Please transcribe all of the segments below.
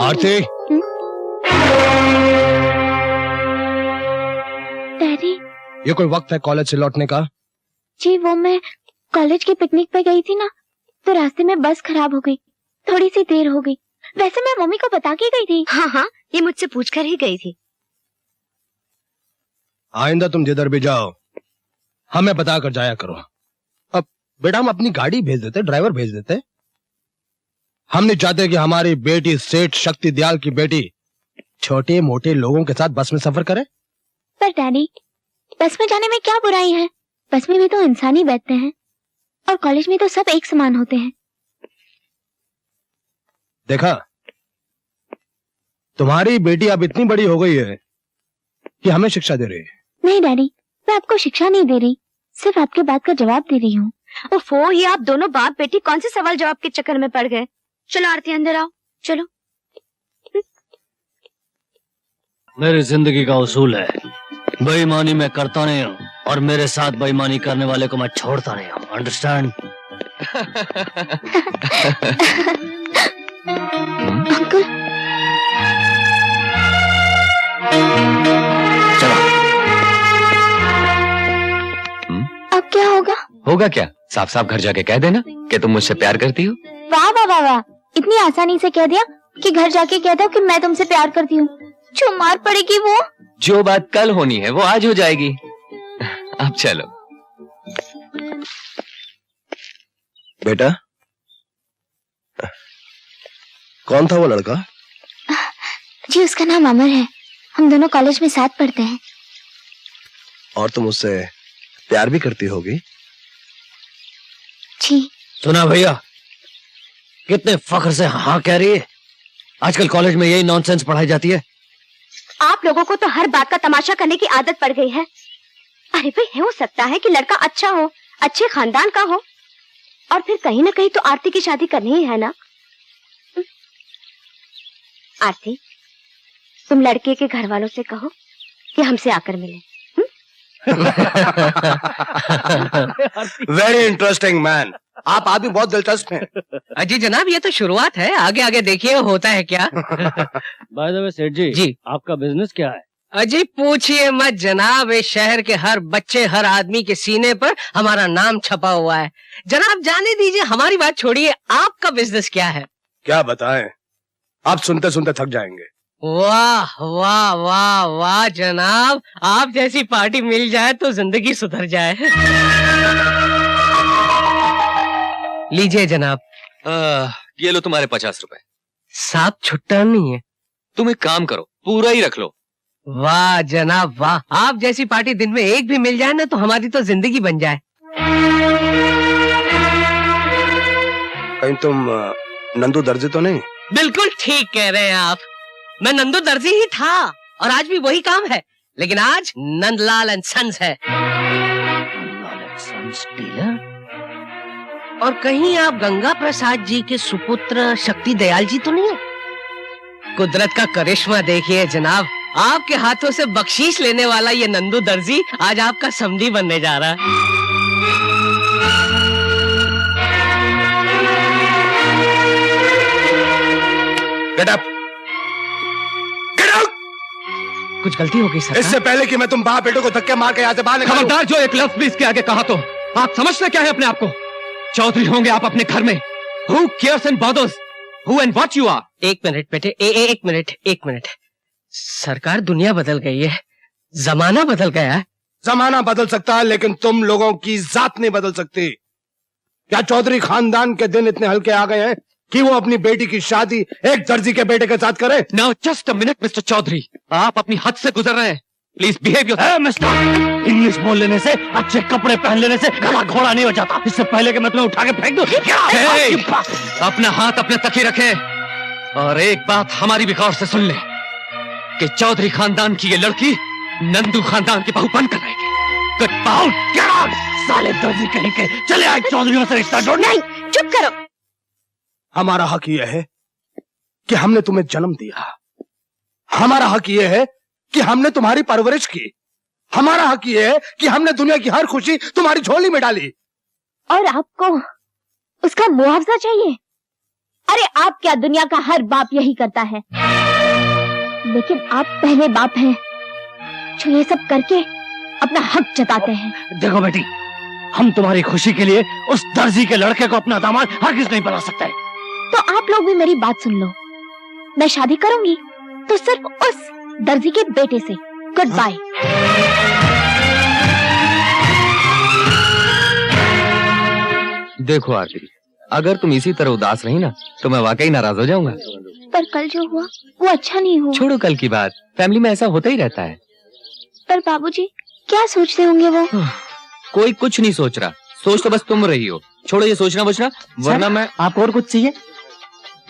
आरती। Daddy, ये कोई वक्त है कॉलेज से लौटने का? जी वो मैं कॉलेज की पिकनिक पे गई थी ना, तो रास्ते में बस खराब हो गई, थोड़ी सी देर हो गई। वैसे मैं मम्मी को बता के गई थी। हाँ हाँ, ये मुझसे पूछकर ही गई थी। आइंदा तुम जिधर भी जाओ हमें बता कर जाया करो। अब बेटा हम अपनी गाड़ी भेज देते, ड्राइवर भेज देते। हम नहीं चाहते कि हमारी बेटी सेठ शक्ति दयाल की बेटी छोटे मोटे लोगों के साथ बस में सफर करे। पर डैडी, बस में जाने में क्या बुराई है? बस में भी तो इंसान ही बैठते हैं, और कॉलेज में तो सब एक समान होते हैं। देखा, तुम्हारी बेटी अब इतनी बड़ी हो गई है कि हमें शिक्षा दे रही है। नहीं डैडी, मैं आपको शिक्षा नहीं दे रही, सिर्फ आपके बात का जवाब दे रही हूँ। ओफो, ये आप दोनों बाप बेटी कौन से सवाल जवाब के चक्कर में पड़ गए? चलो आरती अंदर आओ, चलो। मेरी जिंदगी का उसूल है, बेईमानी मैं करता नहीं हूँ, और मेरे साथ बेईमानी करने वाले को मैं छोड़ता नहीं हूँ। अंडरस्टैंड? अंकल, चलो। अब क्या होगा? होगा क्या? साफ साफ घर जाके कह देना कि तुम मुझसे प्यार करती हो। वाह वाह वाह वाह, इतनी आसानी से कह दिया कि घर जाके कह दो कि मैं तुमसे प्यार करती हूँ। जो मार पड़ेगी वो? जो बात कल होनी है वो आज हो जाएगी। अब चलो। बेटा, कौन था वो लड़का? जी उसका नाम अमर है, हम दोनों कॉलेज में साथ पढ़ते हैं। और तुम उससे प्यार भी करती होगी? जी। सुना भैया, कितने फख्र से हाँ कह रही है। आजकल कॉलेज में यही नॉनसेंस पढ़ाई जाती है। आप लोगों को तो हर बात का तमाशा करने की आदत पड़ गई है। अरे भाई, हो सकता है कि लड़का अच्छा हो, अच्छे खानदान का हो, और फिर कहीं ना कहीं तो आरती की शादी करनी ही है ना। आरती, तुम लड़के के घर वालों से कहो कि हमसे आकर मिले। Very interesting man. आप आदमी बहुत दिलचस्प हैं। अजी जनाब, ये तो शुरुआत है, आगे आगे देखिए होता है क्या। बाय द वे सेठ जी, जी आपका बिजनेस क्या है? अजी पूछिए मत जनाब, इस शहर के हर बच्चे हर आदमी के सीने पर हमारा नाम छपा हुआ है। जनाब जाने दीजिए, हमारी बात छोड़िए, आपका बिजनेस क्या है? क्या बताएं, आप सुनते सुनते थक जाएंगे। वाह वाह वाह वाह जनाब, आप जैसी पार्टी मिल जाए तो जिंदगी सुधर जाए। लीजिए जनाब। ये लो तुम्हारे 50 रुपए। साहब छुट्टा नहीं है। तुम एक काम करो, पूरा ही रख लो। वाह जनाब वाह, आप जैसी पार्टी दिन में एक भी मिल जाए ना तो हमारी तो जिंदगी बन जाए। कहीं तुम नंदू दर्जी तो नहीं? बिल्कुल ठीक कह रहे हैं आप, मैं नंदू दर्जी ही था और आज भी वही काम है, लेकिन आज नंदलाल एंड सन्स है। और कहीं आप गंगा प्रसाद जी के सुपुत्र शक्ति दयाल जी तो नहीं है? कुदरत का करिश्मा देखिए जनाब, आपके हाथों से बख्शीश लेने वाला ये नंदू दर्जी आज आपका समधी बनने जा रहा है। Get up, get out. कुछ गलती हो गई सर? इससे पहले कि मैं तुम बाप बेटों को धक्के मार के यहाँ से बाहर निकालूं। खबरदार, जो एक लफ्ज भी इसके आगे कहा तो आप समझते क्या है अपने आप को? चौधरी होंगे आप अपने घर में। Who cares and bothers who and what you are? एक मिनट बेटे, एक मिनट। सरकार, दुनिया बदल गई है, जमाना बदल गया है। जमाना बदल सकता है लेकिन तुम लोगों की जात नहीं बदल सकती। क्या चौधरी खानदान के दिन इतने हल्के आ गए हैं कि वो अपनी बेटी की शादी एक दर्जी के बेटे के साथ करे? Now just a minute, Mr. Chaudhary, आप अपनी हद से गुजर रहे हैं। Please behave yourself. Mister, English बोल लेने से, अच्छे कपड़े पहन लेने से गला घोड़ा नहीं हो जाता। इससे पहले कि मैं तुम्हें उठा के फेंक दूं। अपना हाथ अपने तक ही रखे, और एक बात हमारी भी गौर से सुन ले कि चौधरी खानदान की ये लड़की नंदू खानदान की बहू बनकर रहेगी। Get out, get out, साले दर्जी कहीं के, चले आए चौधरी से रिश्ता जोड़ने। नहीं, चुप करो। हमारा हक यह है कि हमने तुम्हें जन्म दिया, हमारा हक यह है कि हमने तुम्हारी परवरिश की, हमारा हक यह है कि हमने दुनिया की हर खुशी तुम्हारी झोली में डाली। और आपको उसका मुआवजा चाहिए? अरे आप क्या, दुनिया का हर बाप यही करता है, लेकिन आप पहले बाप हैं जो ये सब करके अपना हक जताते हैं। देखो बेटी, हम तुम्हारी खुशी के लिए उस दर्जी के लड़के को अपना दामाद हरगिज नहीं बना सकते। तो आप लोग भी मेरी बात सुन लो, मैं शादी करूंगी तो सिर्फ उस दर्जी के बेटे से। Goodbye. देखो आरती, अगर तुम इसी तरह उदास रही ना तो मैं वाकई नाराज हो जाऊंगा। पर कल जो हुआ वो अच्छा नहीं हुआ। छोड़ो कल की बात, फैमिली में ऐसा होता ही रहता है। पर बाबूजी क्या सोचते होंगे वो? कोई कुछ नहीं सोच रहा, सोच तो बस तुम रही हो। छोड़ो ये सोचना बचना, वरना मैं। आपको और कुछ चाहिए?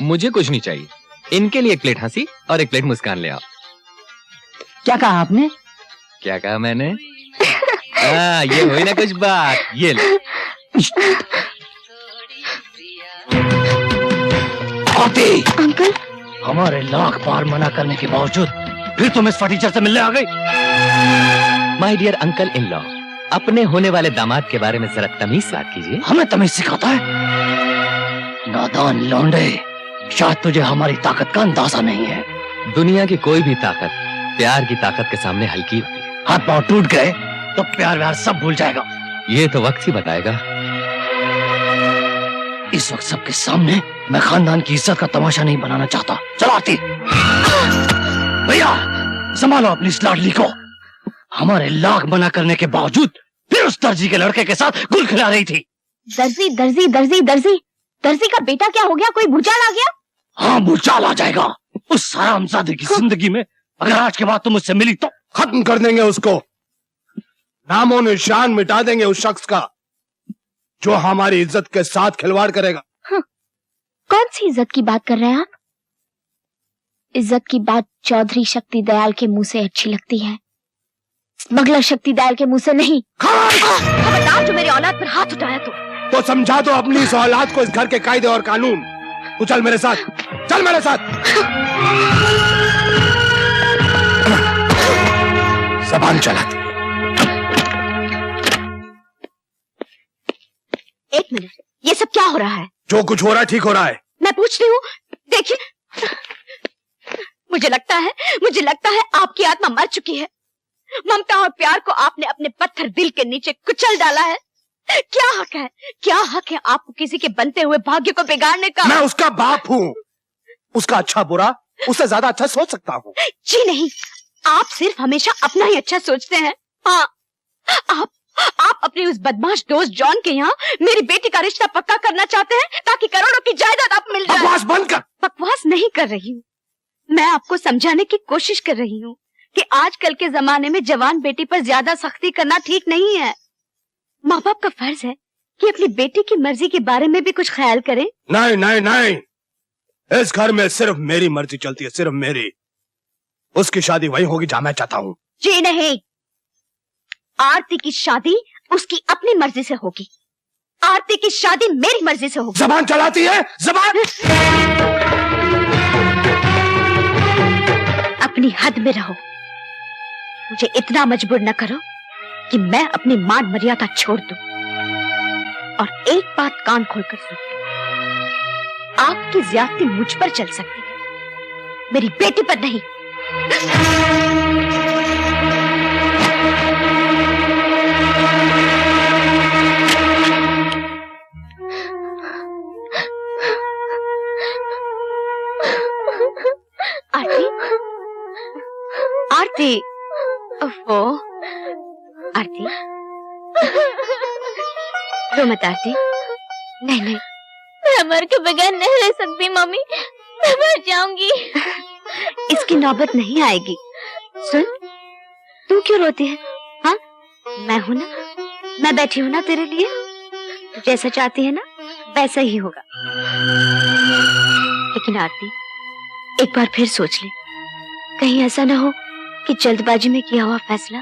मुझे कुछ नहीं चाहिए, इनके लिए एक प्लेट हंसी और एक प्लेट मुस्कान ले आओ। क्या कहा आपने? क्या कहा मैंने? ये हुई ना कुछ बात, ये लो। अंकल, हमारे लाख बार मना करने के बावजूद फिर तुम इस फटीचर से मिलने आ गई। My dear uncle in law, अपने होने वाले दामाद के बारे में जरा तमीज से बात कीजिए। हमें तमीज सिखाता है? नादान लौंडे, शायद तुझे हमारी ताकत का अंदाजा नहीं है। दुनिया की कोई भी ताकत प्यार की ताकत के सामने हल्की होती है। हाथ पांव टूट गए तो प्यार व्यार सब भूल जाएगा। ये तो वक्त ही बताएगा। इस वक्त सबके सामने मैं खानदान की इज्जत का तमाशा नहीं बनाना चाहता। चलो आरती, भैया संभालो अपनी इस लाडली को। हमारे लाख मना करने के बावजूद फिर उस दर्जी के लड़के के साथ गुल खिला रही थी। दर्जी दर्जी दर्जी दर्जी दर्जी का बेटा क्या हो गया? कोई भूचाल आ गया? हाँ, भूचाल आ जाएगा उस हरामजादे की जिंदगी में। अगर आज के बाद तुम मुझसे मिली तो खत्म कर देंगे उसको, नामो निशान मिटा देंगे उस शख्स का जो हमारी इज्जत के साथ खिलवाड़ करेगा। कौन सी इज्जत की बात कर रहे हैं आप? इज्जत की बात चौधरी शक्ति दयाल के मुंह से अच्छी लगती है, स्मगलर शक्ति दयाल के मुंह से नहीं। खबरदार जो मेरी औलाद पर हाथ उठाया तो समझा दो अपनी इस औलाद को इस घर के कायदे और कानून। तू चल मेरे साथ, चल मेरे साथ। जबान चलाती। एक मिनट, ये सब क्या हो रहा है? जो कुछ हो रहा है ठीक हो रहा है। मैं पूछती हूँ, देखिए मुझे लगता है आपकी आत्मा मर चुकी है। ममता और प्यार को आपने अपने पत्थर दिल के नीचे कुचल डाला है। क्या हक है आपको किसी के बनते हुए भाग्य को बिगाड़ने का? मैं उसका बाप हूँ, उसका अच्छा बुरा उससे ज्यादा अच्छा सोच सकता हूँ। जी नहीं, आप सिर्फ हमेशा अपना ही अच्छा सोचते हैं। हाँ, आप अपने उस बदमाश दोस्त जॉन के यहाँ मेरी बेटी का रिश्ता पक्का करना चाहते हैं ताकि करोड़ों की जायदाद आप मिल जाए। बकवास बंद कर। बकवास नहीं कर रही हूँ, मैं आपको समझाने की कोशिश कर रही हूँ कि आजकल के जमाने में जवान बेटी पर ज्यादा सख्ती करना ठीक नहीं है। माँ बाप का फर्ज है कि अपनी बेटी की मर्जी के बारे में भी कुछ ख्याल करें। नहीं नहीं नहीं, इस घर में सिर्फ मेरी मर्जी चलती है, सिर्फ मेरी। उसकी शादी वही होगी जहाँ मैं चाहता हूँ। जी नहीं, आरती की शादी उसकी अपनी मर्जी से होगी। आरती की शादी मेरी मर्जी से होगी। जबान चलाती है, जबान। अपनी हद में रहो, मुझे इतना मजबूर न करो कि मैं अपनी मान मर्यादा छोड़ दूं। और एक बात कान खोलकर सुन, आपकी ज्यादती मुझ पर चल सकती है, मेरी बेटी पर नहीं। आरती, आरती, ओफो, आरती, रो मत आरती। नहीं नहीं, मैं मर के बगैर नहीं रह सकती मम्मी, मैं मर जाऊंगी। इसकी नौबत नहीं आएगी। सुन, तू क्यों रोती है? हाँ, मैं हूं ना, मैं बैठी हूं ना तेरे लिए। तू जैसा चाहती है ना वैसा ही होगा। लेकिन आरती, एक बार फिर सोच ले, कहीं ऐसा ना हो कि जल्दबाजी में किया हुआ फैसला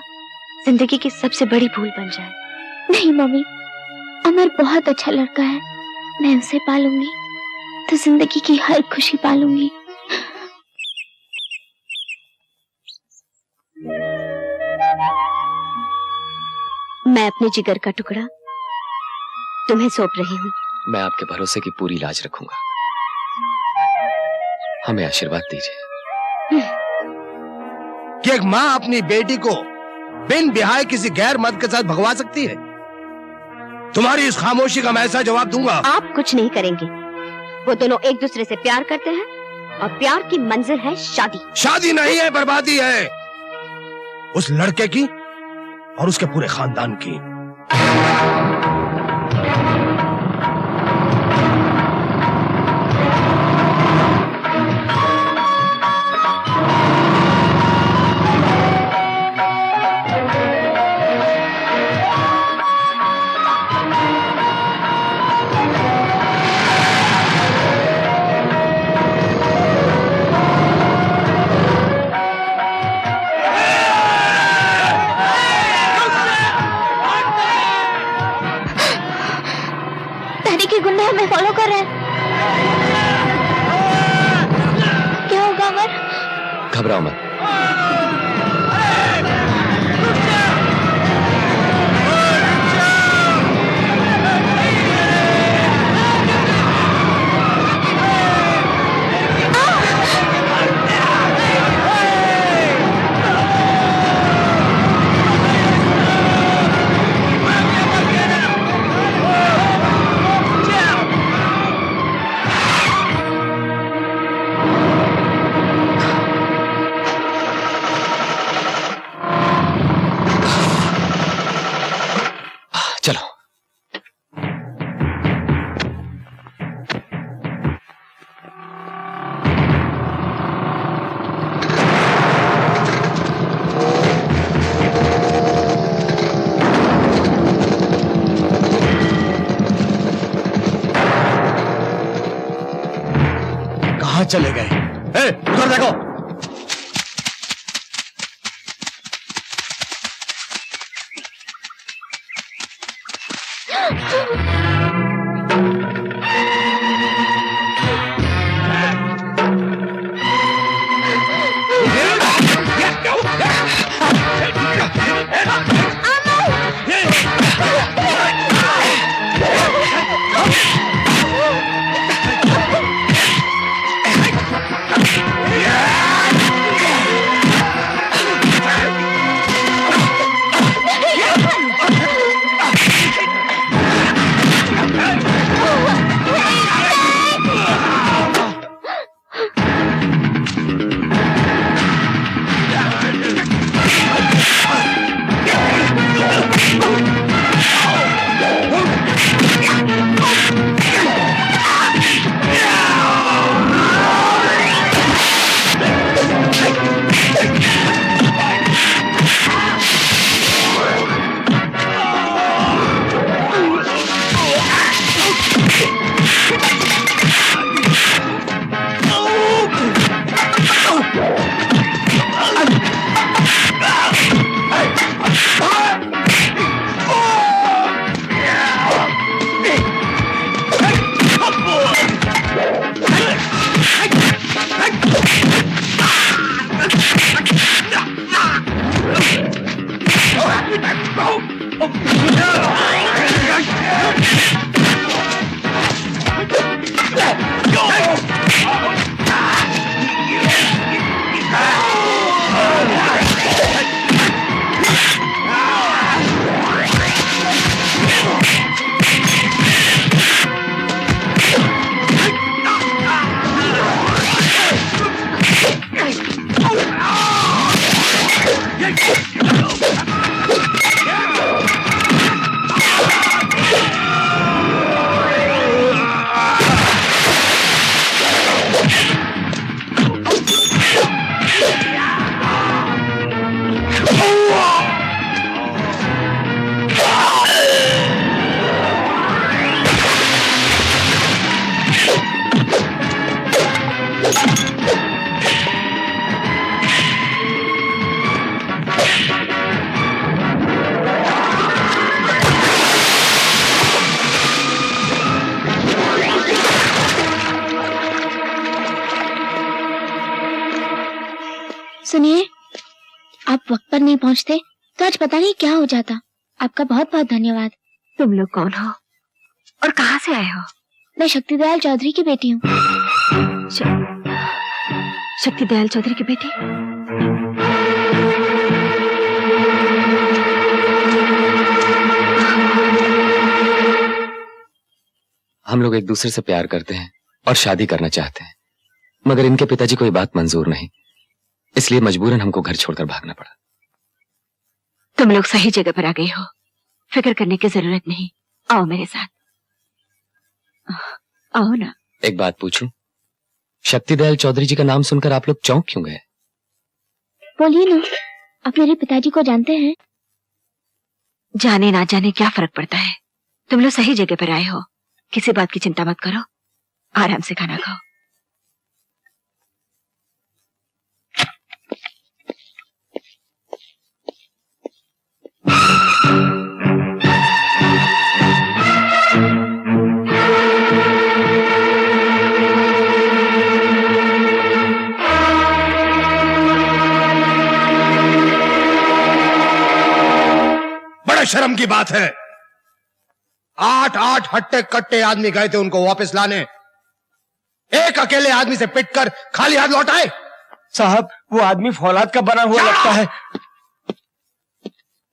जिंदगी की सबसे बड़ी भूल बन जाए। नहीं मम्मी, अमर बहुत अच्छा लड़का है, मैं उसे पालूंगी तो जिंदगी की हर खुशी पालूंगी। मैं अपने जिगर का टुकड़ा तुम्हें सौंप रही हूँ। मैं आपके भरोसे की पूरी लाज रखूंगा। हमें आशीर्वाद दीजिए। कि एक माँ अपनी बेटी को बिन बिहाय किसी गैर मर्द के साथ भगवा सकती है? तुम्हारी इस खामोशी का मैं ऐसा जवाब दूंगा। आप कुछ नहीं करेंगे। वो दोनों एक दूसरे से प्यार करते हैं और प्यार की मंजिल है शादी। शादी नहीं है, बर्बादी है, उस लड़के की और उसके पूरे खानदान की। के गुंडे हमें फॉलो कर रहे हैं। क्या होगा अमर? घबराओ मत। चलो। कहाँ चले गए? उधर देखो। सुनिए, आप वक्त पर नहीं पहुंचते तो आज पता नहीं क्या हो जाता। आपका बहुत बहुत धन्यवाद। तुम लोग कौन हो और कहाँ से आए हो? मैं शक्ति दयाल चौधरी की बेटी हूँ। शक्ति दयाल चौधरी की बेटी। हम लोग एक दूसरे से प्यार करते हैं और शादी करना चाहते हैं, मगर इनके पिताजी को ये बात मंजूर नहीं, इसलिए मजबूरन हमको घर छोड़कर भागना पड़ा। तुम लोग सही जगह पर आ गए हो, फिक्र करने की जरूरत नहीं। आओ मेरे साथ, आओ ना। एक बात पूछूं, शक्ति दयाल चौधरी जी का नाम सुनकर आप लोग चौंक क्यों गए? बोलिए ना, आप मेरे पिताजी को जानते हैं? जाने ना जाने क्या फर्क पड़ता है, तुम लोग सही जगह पर आए हो। किसी बात की चिंता मत करो, आराम से खाना खाओ। बड़े शर्म की बात है, 8 हट्टे कट्टे आदमी गए थे उनको वापस लाने, एक अकेले आदमी से पिटकर खाली हाथ लौटाए। साहब, वो आदमी फौलाद का बना हुआ लगता है।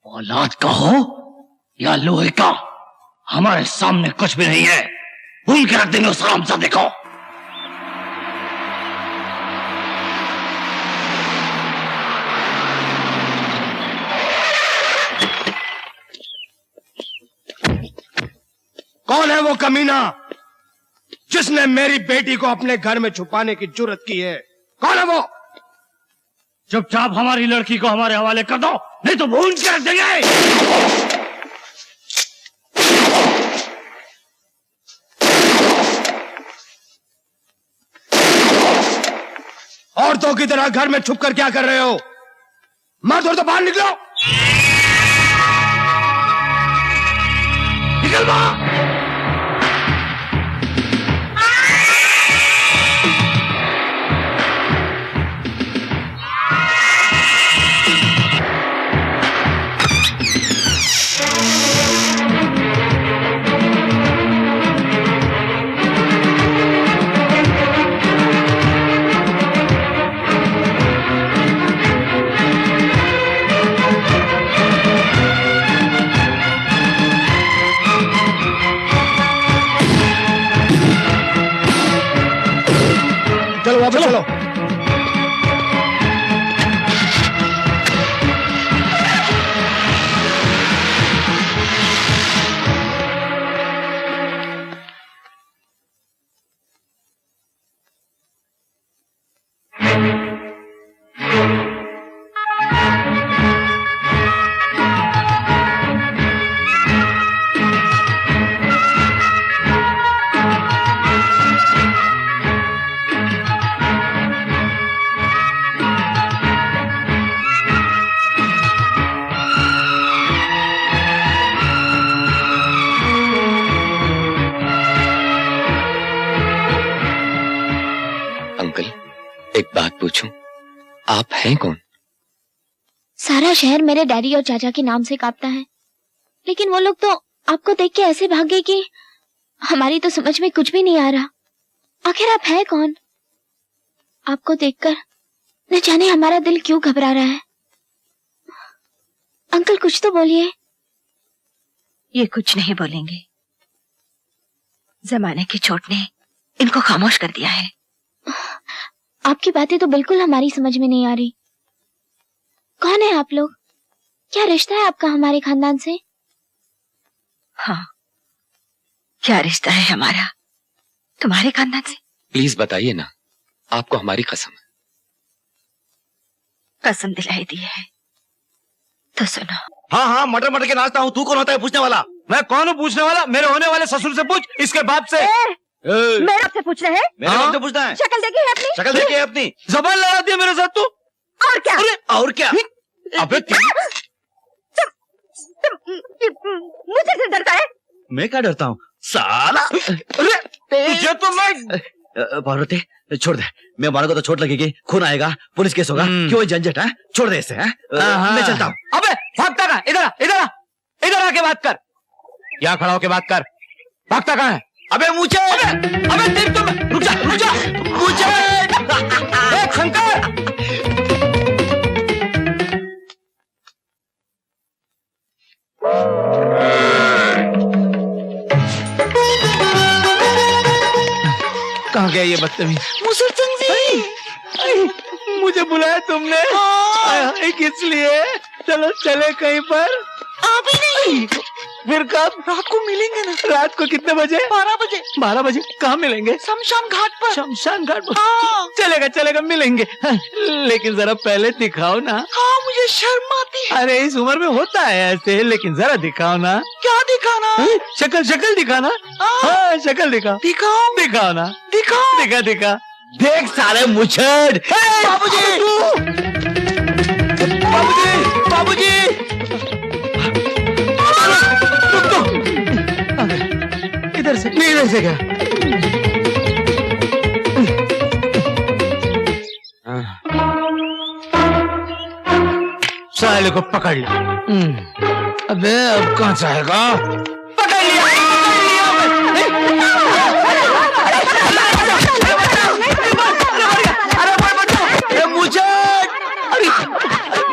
फौलाद का हो या लोहे का, हमारे सामने कुछ भी नहीं है। भूल के रख देंगे उस हरामजादे को। कौन है वो कमीना जिसने मेरी बेटी को अपने घर में छुपाने की जुर्रत की है? कौन है वो? चुपचाप हमारी लड़की को हमारे हवाले कर दो, नहीं तो भून के रख देंगे। औरतों की तरह घर में छुप कर क्या कर रहे हो? मर्द हो तो बाहर निकलो। निकल बाहर। चलो वापस चलो। एक बात पूछूं, आप हैं कौन? सारा शहर मेरे डैडी और चाचा के नाम से कांपता है, लेकिन वो लोग तो आपको देख के ऐसे भाग गए कि हमारी तो समझ में कुछ भी नहीं आ रहा। आखिर आप हैं कौन? आपको देखकर न जाने हमारा दिल क्यों घबरा रहा है। अंकल कुछ तो बोलिए। ये कुछ नहीं बोलेंगे, जमाने की चोट ने इनको खामोश कर दिया है। आपकी बातें तो बिल्कुल हमारी समझ में नहीं आ रही। कौन है आप लोग? क्या रिश्ता है आपका हमारे खानदान से? हाँ, क्या रिश्ता है हमारा तुम्हारे खानदान से? प्लीज बताइए ना, आपको हमारी कसम है। कसम दिलाई दी है तो सुनो। हाँ हाँ, मटर मटर के नाचता हूँ। तू कौन होता है पूछने वाला? मैं कौन हूँ पूछने वाला? मेरे होने वाले ससुर से पूछ, इसके बाप से। मेरे आपसे पूछ रहे हैं? मेरे बाप से पूछना है। शक्ल देखी है अपनी? शक्ल देखी है अपनी? जबान लड़ाती है मेरे साथ तू। और क्या? अरे और क्या? अबे मुझे से डरता है? मैं क्या डरता हूँ साला? अरे तुझे तो मैं पार्वती छोड़ दे। मैं मारूंगा तो चोट लगेगी, खून आएगा, पुलिस केस होगा। क्यों झंझट है? छोड़ दे इसे। मैं चलता हूँ। अबे भागता कहाँ? इधर आ, इधर आ, इधर आके बात कर। यहाँ खड़ा होके बात कर। भागता कहाँ है? अबे मुझे, अबे तेरी तो रुक जा, मुझे शंकर कहाँ गया ये बदतमीज? मुसुरचंद जी, मुझे बुलाया तुमने? किस लिए? चलो चले कहीं पर। अभी नहीं, फिर कब? रात को मिलेंगे ना। रात को कितने बजे? 12 बजे 12 बजे। कहाँ मिलेंगे? शमशान घाट पर। शमशान घाट पर। हाँ। चलेगा चलेगा, मिलेंगे। लेकिन जरा पहले दिखाओ ना। हाँ, मुझे शर्म आती है। अरे इस उम्र में होता है ऐसे, लेकिन जरा दिखाओ ना। क्या दिखाना? शक्ल शक्ल दिखाना। हाँ शक्ल दिखाओ। दिखाओ दिखाओ ना। दिखाओ। दिखा दिखा। देख साले मुछड़। बाबूजी, बाबूजी बाबूजी, इधर से नहीं, इधर से क्या? साले को पकड़ लिया। अबे अब कहाँ जाएगा? पकड़ लिया, अरे मुझे, अरे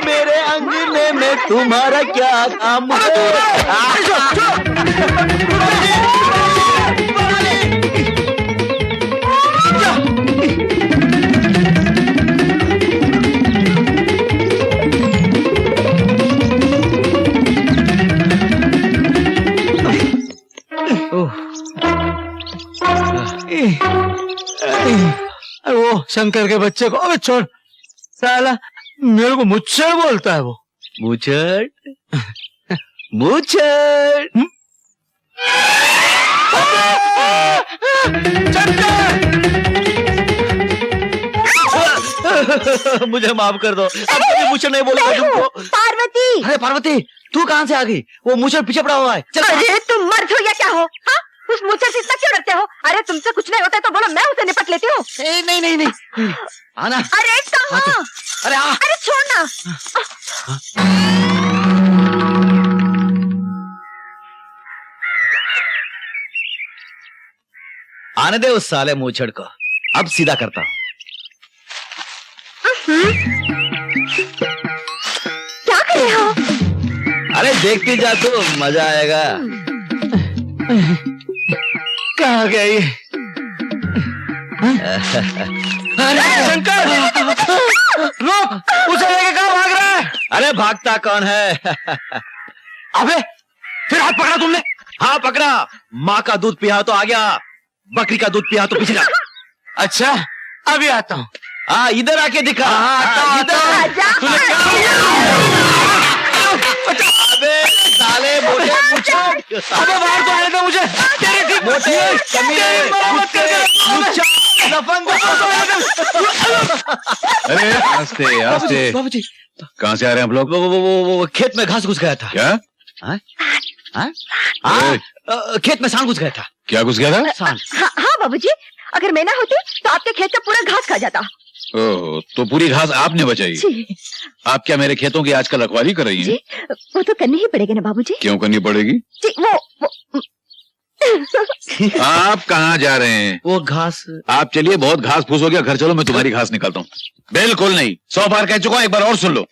मेरे अंगने में तुम्हारा क्या काम? वो शंकर के बच्चे को, अबे छोड़ साला, मेरे को मुच्छड़ बोलता है वो। मुच्छड़ मुच्छड़। मुझे माफ कर दो, अब कभी मुझे नहीं बोलूंगा तुमको। पार्वती। अरे पार्वती, तू कहाँ से आ गई? वो मुझे पीछे पड़ा हुआ है। चल। अरे तुम मर्द हो या क्या हो? हाँ, उस मुझसे से इतना क्यों डरते हो? अरे तुमसे कुछ नहीं होता तो बोलो, मैं उसे निपट लेती हूँ। नहीं नहीं नहीं, आना। अरे कहाँ? अरे आ। अरे छोड़ना। आने दे उस साले मूछड़ को, अब सीधा करता हूँ। क्या कर रहे हो? अरे देखती जा तू, मजा आएगा। कहाँ गया ये? अरे शंकर, रुक, उसे लेके कहाँ भाग रहा है? अरे भागता कौन है? अबे फिर हाथ पकड़ा तुमने? हाँ पकड़ा। माँ का दूध पिया तो आ गया, बकरी का दूध पिया तो पीछे जा। अच्छा अभी आता हूँ। हाँ इधर आके दिखा। अबे साले मोटे मुझे, अबे बाहर तो आने दो मुझे। तेरे मोटे कमीने लफंग। अरे आस्ते आस्ते, बाबूजी कहाँ से आ रहे हैं आप लोग? वो खेत में घास घुस गया था। क्या? खेत में सांड घुस गया था। क्या घुस गया था? सांड। हाँ बाबूजी, अगर मैं ना होती तो आपके खेत का पूरा घास खा जाता। ओह, तो पूरी घास आपने बचाई? जी आप क्या मेरे खेतों की आजकल रखवाली कर रही हैं? जी, वो तो करनी ही पड़ेगी ना बाबूजी। क्यों करनी पड़ेगी? जी वो आप कहाँ जा रहे हैं? वो घास। आप चलिए, बहुत घास फूस हो गया, घर चलो, मैं तुम्हारी घास निकालता हूँ। बिल्कुल नहीं, 100 बार कह चुका हूँ, एक बार और सुन लो।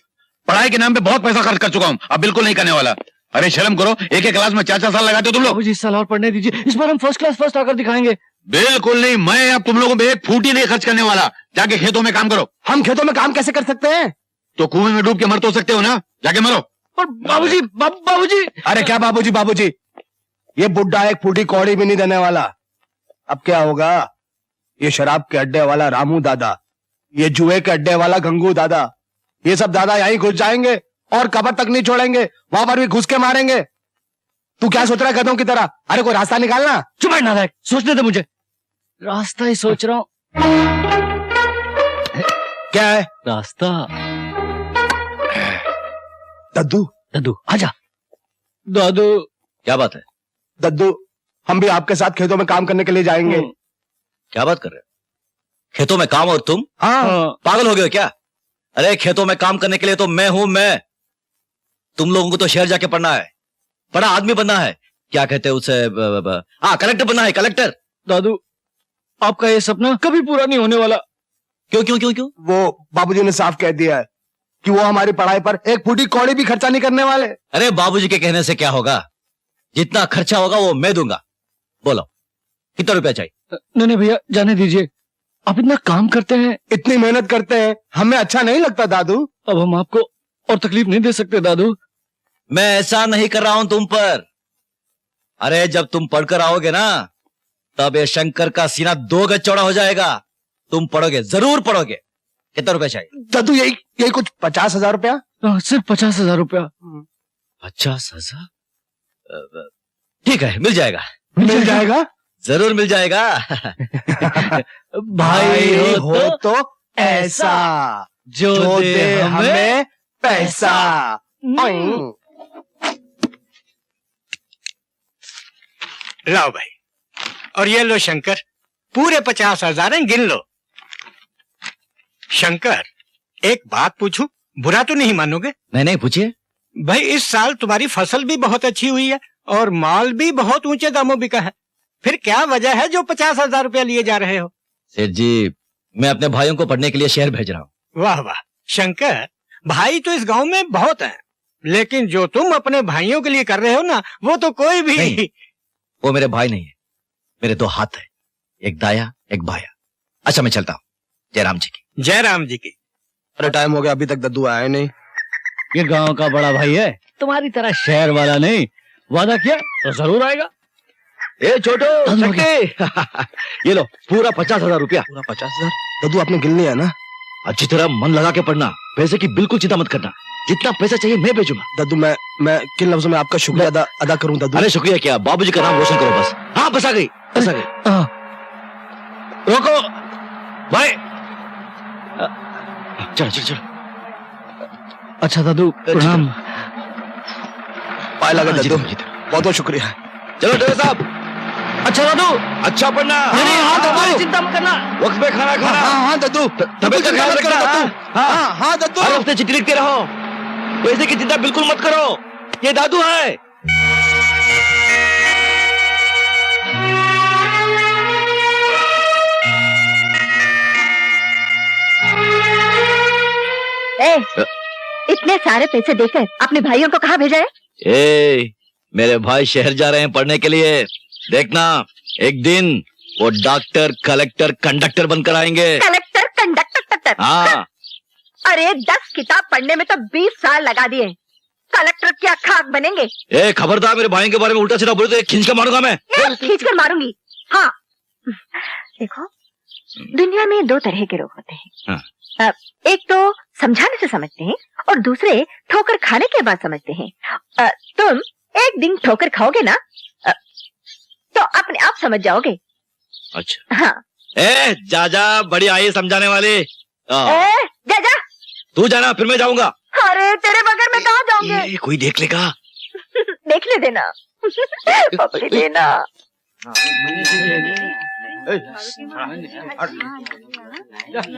पढ़ाई के नाम पे बहुत पैसा खर्च कर चुका हूँ, अब बिल्कुल नहीं करने वाला। अरे शर्म करो, एक एक क्लास में 4-4 साल लगाते हो तुम लोग। बाबूजी इस साल और पढ़ने दीजिए, इस बार हम फर्स्ट क्लास फर्स्ट आकर दिखाएंगे। बिल्कुल नहीं, मैं अब तुम लोगों पे एक फूटी नहीं खर्च करने वाला। जाके खेतों में काम करो। हम खेतों में काम कैसे कर सकते हैं? तो कुएं में डूब के मर तो सकते हो ना, जाके मरो। और बाबूजी बाबूजी, अरे क्या बाबूजी बाबूजी, ये बुड्ढा एक फूटी कौड़ी भी नहीं देने वाला। अब क्या होगा? ये शराब के अड्डे वाला रामू दादा, ये जुए के अड्डे वाला गंगू दादा, ये सब दादा यहीं घुस जाएंगे और कबर तक नहीं छोड़ेंगे, वहां पर भी घुस के मारेंगे। तू क्या सोच रहा है गधों की तरह? अरे कोई रास्ता निकालना। चुप बैठ नालायक, सोचने दे मुझे। रास्ता ही सोच रहा हूँ। क्या है? रास्ता। दद्दू दद्दू आजा। दादू, क्या बात है? दद्दू, हम भी आपके साथ खेतों में काम करने के लिए जाएंगे। क्या बात कर रहे हो? खेतों में काम और तुम? हाँ, पागल हो गए हो क्या? अरे खेतों में काम करने के लिए तो मैं हूं। मैं, तुम लोगों को तो शहर जाके पढ़ना है, बड़ा आदमी बनना है। क्या कहते हैं उसे? हाँ, कलेक्टर बनना है, कलेक्टर। दादू आपका ये सपना कभी पूरा नहीं होने वाला। क्यों क्यों क्यों क्यों? वो बाबूजी ने साफ कह दिया है कि वो हमारी पढ़ाई पर एक फूटी कौड़ी भी खर्चा नहीं करने वाले। अरे बाबूजी के कहने से क्या होगा? जितना खर्चा होगा वो मैं दूंगा। बोलो कितना रुपया चाहिए? नहीं भैया जाने दीजिए, आप इतना काम करते हैं, इतनी मेहनत करते हैं, हमें अच्छा नहीं लगता दादू। अब हम आपको और तकलीफ नहीं दे सकते दादू। मैं ऐसा नहीं कर रहा हूं तुम पर। अरे जब तुम पढ़कर आओगे ना, तब ये शंकर का सीना 2 गज चौड़ा हो जाएगा। तुम पढ़ोगे, जरूर पढ़ोगे। कितना रुपया चाहिए? दादू यही कुछ 50,000 रुपया। सिर्फ 50,000 रुपया। 50,000? ठीक है, मिल जाएगा। मिल जाएगा? जरूर मिल जाएगा। भाई हो तो ऐसा जो दे हमें पैसा। लाओ भाई, और ये लो शंकर, पूरे 50,000 हैं, गिन लो। शंकर, एक बात पूछूं, बुरा तो नहीं मानोगे? नहीं पूछिए। भाई इस साल तुम्हारी फसल भी बहुत अच्छी हुई है और माल भी बहुत ऊंचे दामों बिका है, फिर क्या वजह है जो 50,000 रुपया लिए जा रहे हो? सेठ जी, मैं अपने भाइयों को पढ़ने के लिए शहर भेज रहा हूँ। वाह वाह शंकर, भाई तो इस गांव में बहुत हैं, लेकिन जो तुम अपने भाइयों के लिए कर रहे हो ना, वो तो कोई भी नहीं, वो मेरे भाई नहीं है, मेरे 2 हाथ है, एक दाया एक बाया। अच्छा मैं चलता हूँ। जयराम जी की। जयराम जी की। अरे टाइम हो गया, अभी तक दद्दू आया नहीं। ये गांव का बड़ा भाई है, तुम्हारी तरह शहर वाला नहीं। वादा किया तो जरूर आएगा। ए छोटो, ये लो पूरा 50,000 रुपया। पूरा 50,000? दद्दू आपने गिन लिया ना? अच्छी तरह मन लगा के पढ़ना, पैसे की बिल्कुल चिंता मत करना। जितना पैसा चाहिए मैं भेजूंगा। दद्दू मैं किन लफ्जों में आपका शुक्रिया अदा करूं दद्दू? अरे शुक्रिया क्या, बाबूजी का नाम रोशन करो बस। हाँ बस आ गई, बस आ गई। रोको भाई, चलो चलो चलो। अच्छा दादू प्रणाम। पाए लगा दद्दू, बहुत बहुत शुक्रिया। चलो ड्राइवर साहब। अच्छा दादू, अच्छा पढ़ना। हाँ, चिंता मत करना, वक्त पे खाना खाना। हाँ दद्दू, तबियत का ख्याल रखना। हाँ दद्दू। हर हफ्ते चिट्ठी लिखते रहो, पैसे की चिंता बिल्कुल मत करो। ये दादू है। इतने सारे पैसे देकर अपने भाइयों को कहाँ भेजा है? मेरे भाई शहर जा रहे हैं पढ़ने के लिए। देखना एक दिन वो डॉक्टर, कलेक्टर, कंडक्टर बनकर आएंगे। Collector, conductor? हाँ। अरे 10 किताब पढ़ने में तो 20 साल लगा दिए, कलेक्टर क्या खाक बनेंगे? खबरदार, मेरे भाई के बारे में उल्टा सीधा बोले तो खींच कर मारूंगा मैं। खींच कर मारूंगी। हाँ देखो, दुनिया में 2 तरह के लोग होते हैं। हाँ। एक तो समझाने से समझते हैं और दूसरे ठोकर खाने के बाद समझते हैं। तुम एक दिन ठोकर खाओगे ना, तो अपने आप समझ जाओगे। अच्छा। हाँ। जा बड़ी आई समझाने वाली। जा तू जाना, फिर मैं जाऊंगा। अरे तेरे बगैर मैं कहाँ जाऊंगे? कोई देख लेगा। देखने देना। पकड़ी देना।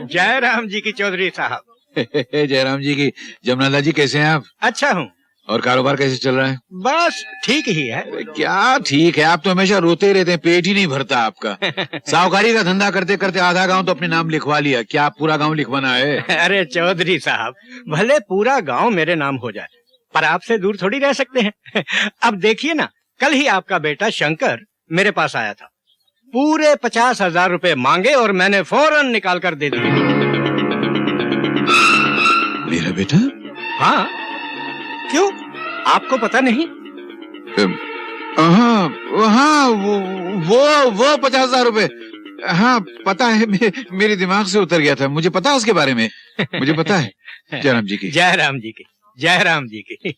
जयराम जी की चौधरी साहब। जयराम जी की। जमनाला जी कैसे हैं आप? अच्छा हूँ। और कारोबार कैसे चल रहा है? बस ठीक ही है। क्या ठीक है, आप तो हमेशा रोते ही रहते हैं, पेट ही नहीं भरता आपका। साहूकारी का धंधा करते करते आधा गांव तो अपने नाम लिखवा लिया, क्या आप पूरा गांव लिखवाना है? अरे चौधरी साहब, भले पूरा गांव मेरे नाम हो जाए, पर आपसे दूर थोड़ी रह सकते हैं। अब देखिए ना, कल ही आपका बेटा शंकर मेरे पास आया था, पूरे 50,000 रुपए मांगे और मैंने फौरन निकाल कर दे दिए। मेरा बेटा? हाँ, क्यों आपको पता नहीं? हाँ वो 50,000 रुपए, हाँ पता है, मेरे दिमाग से उतर गया था, मुझे पता है उसके बारे में, मुझे पता है। जयराम जी की। जयराम जी की। जयराम जी की।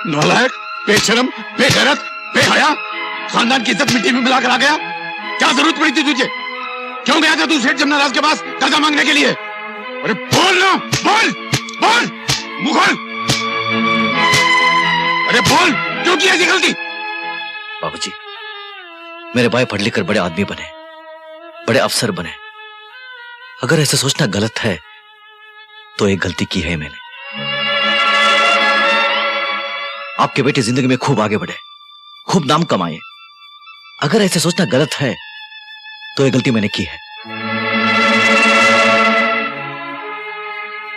नालायक, बेशरम, बेगैरत, बेहया, खानदान की इज्जत मिट्टी में मिलाकर आ गया। क्या जरूरत पड़ी थी तुझे? क्यों गया था तू सेठ जमनालाल के पास कर्जा मांगने के लिए? अरे बोल ना, बोल बोल, मुंह खोल। अरे बोल, क्यों की ऐसी गलती? बाबूजी, मेरे भाई पढ़ लिख कर बड़े आदमी बने, बड़े अफसर बने। अगर ऐसे सोचना गलत है तो एक गलती की है मैंने। आपके बेटे जिंदगी में खूब आगे बढ़े, खूब नाम कमाए। अगर ऐसे सोचना गलत है तो एक गलती मैंने की है।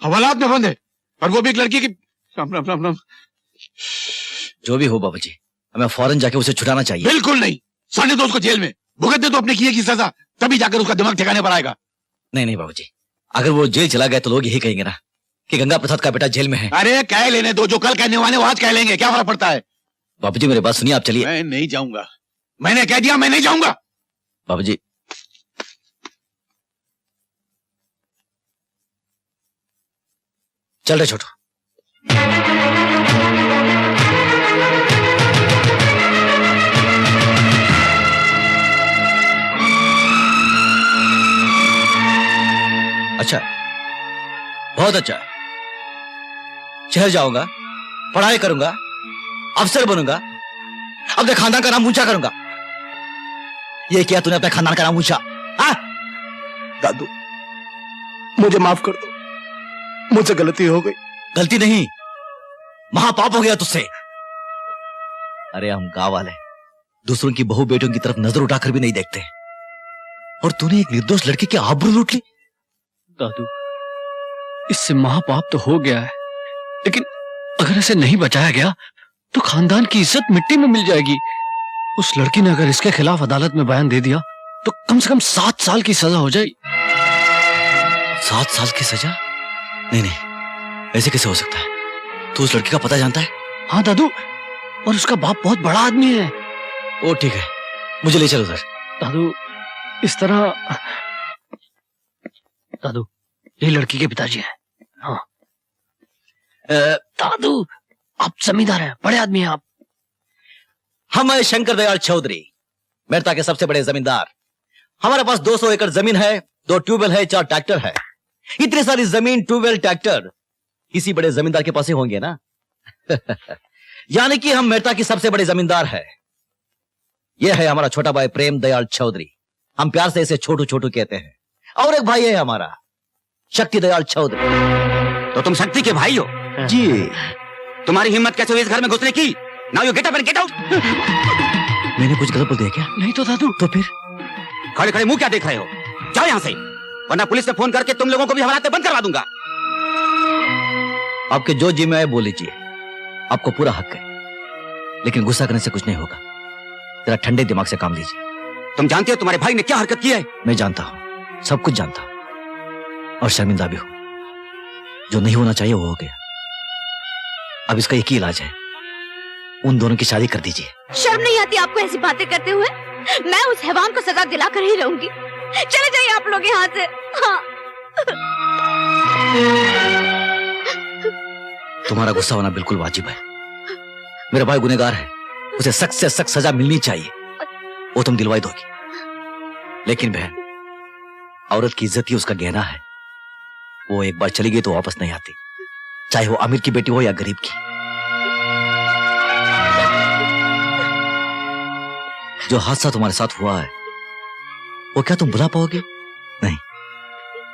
हवालात में बंद है, और वो भी एक लड़की की। राम राम राम राम। जो भी हो बाबूजी, हमें फौरन जाके उसे छुड़ाना चाहिए। बिल्कुल नहीं, साले दो उसको जेल में भुगत दे तो अपने किए की सजा, तभी जाकर उसका दिमाग ठिकाने पर आएगा। नहीं नहीं बाबूजी, अगर वो जेल चला गया तो लोग यही कहेंगे ना कि गंगा प्रसाद का बेटा जेल में है। अरे कह लेने दो, जो कल कहने वाले वो आज कह लेंगे, क्या फर्क पड़ता है। बाबूजी मेरी बात सुनिए, आप चलिए। मैं नहीं जाऊंगा, मैंने कह दिया मैं नहीं जाऊंगा। बाबूजी चल रहे छोटू। अच्छा, बहुत अच्छा। शहर जाऊंगा, पढ़ाई करूंगा, अफसर बनूंगा, अपने खानदान का नाम ऊंचा करूंगा। ये किया तूने अपने खानदान का नाम ऊंचा? हाँ? दादू मुझे माफ कर दो, मुझसे गलती हो गई। गलती नहीं, महापाप हो गया तुझसे। अरे हम गांव वाले दूसरों की बहू बेटियों की तरफ नजर उठाकर भी नहीं देखते, और तूने एक निर्दोष लड़की की आबरू लूट ली। दादू, इससे महापाप तो हो गया है, लेकिन अगर इसे नहीं बचाया गया तो खानदान की इज्जत मिट्टी में मिल जाएगी। उस लड़की ने अगर इसके खिलाफ अदालत में बयान दे दिया तो कम से कम 7 साल की सजा हो जाएगी। 7 साल की सजा? नहीं नहीं, ऐसे कैसे हो सकता है? तू उस लड़की का पता जानता है? हाँ दादू, और उसका बाप बहुत बड़ा आदमी है। ओ ठीक है, मुझे ले चलो उधर। दादू इस तरह, दादू ये लड़की के पिताजी हैं। हाँ दादू, आप जमींदार हैं, बड़े आदमी हैं आप। हम हैं शंकर दयाल चौधरी, मेरता के सबसे बड़े जमींदार। हमारे पास 200 एकड़ जमीन है, 2 ट्यूबवेल है, 4 ट्रैक्टर है। इतनी सारी जमीन, ट्यूबवेल, ट्रैक्टर किसी बड़े जमींदार के पास ही होंगे ना। यानी कि हम मेरता की सबसे बड़े जमींदार है। यह है हमारा छोटा भाई प्रेम दयाल चौधरी, हम प्यार से इसे छोटू छोटू कहते हैं। और एक भाई है हमारा शक्ति दयाल चौधरी। तो तुम शक्ति के भाई हो? जी। तुम्हारी हिम्मत कैसे हुई इस घर में घुसने की? Now you get up and get out. मैंने कुछ गलत बोल दिया क्या? नहीं तो दादू। तो फिर खड़े खड़े मुंह क्या देख रहे हो? जाओ यहां से, वरना पुलिस में फोन करके तुम लोगों को भी हवालात में बंद करवा दूंगा। आपके जो जी में आए बोल लीजिए, आपको पूरा हक है, लेकिन गुस्सा करने से कुछ नहीं होगा। जरा ठंडे दिमाग से काम लीजिए। तुम जानते हो तुम्हारे भाई ने क्या हरकत की है? मैं जानता हूं, सब कुछ जानता हूं, और शर्मिंदा भी हूं। जो नहीं होना चाहिए वो हो गया। अब इसका एक ही इलाज है, उन दोनों की शादी कर दीजिए। शर्म नहीं आती आपको ऐसी बातें करते हुए? मैं उस हैवान को सजा दिलाकर ही रहूंगी। चले जाइए आप लोग यहाँ से। हाँ। तुम्हारा गुस्सा होना बिल्कुल वाजिब है। मेरा भाई गुनहगार है, उसे सख्त से सख्त सजा मिलनी चाहिए, वो तुम दिलवाई दोगी। लेकिन बहन, औरत की इज्जत ही उसका गहना है। वो एक बार चली गई तो वापस नहीं आती, चाहे वो अमीर की बेटी हो या गरीब की। जो हादसा तुम्हारे साथ हुआ है वो क्या तुम भुला पाओगे? नहीं,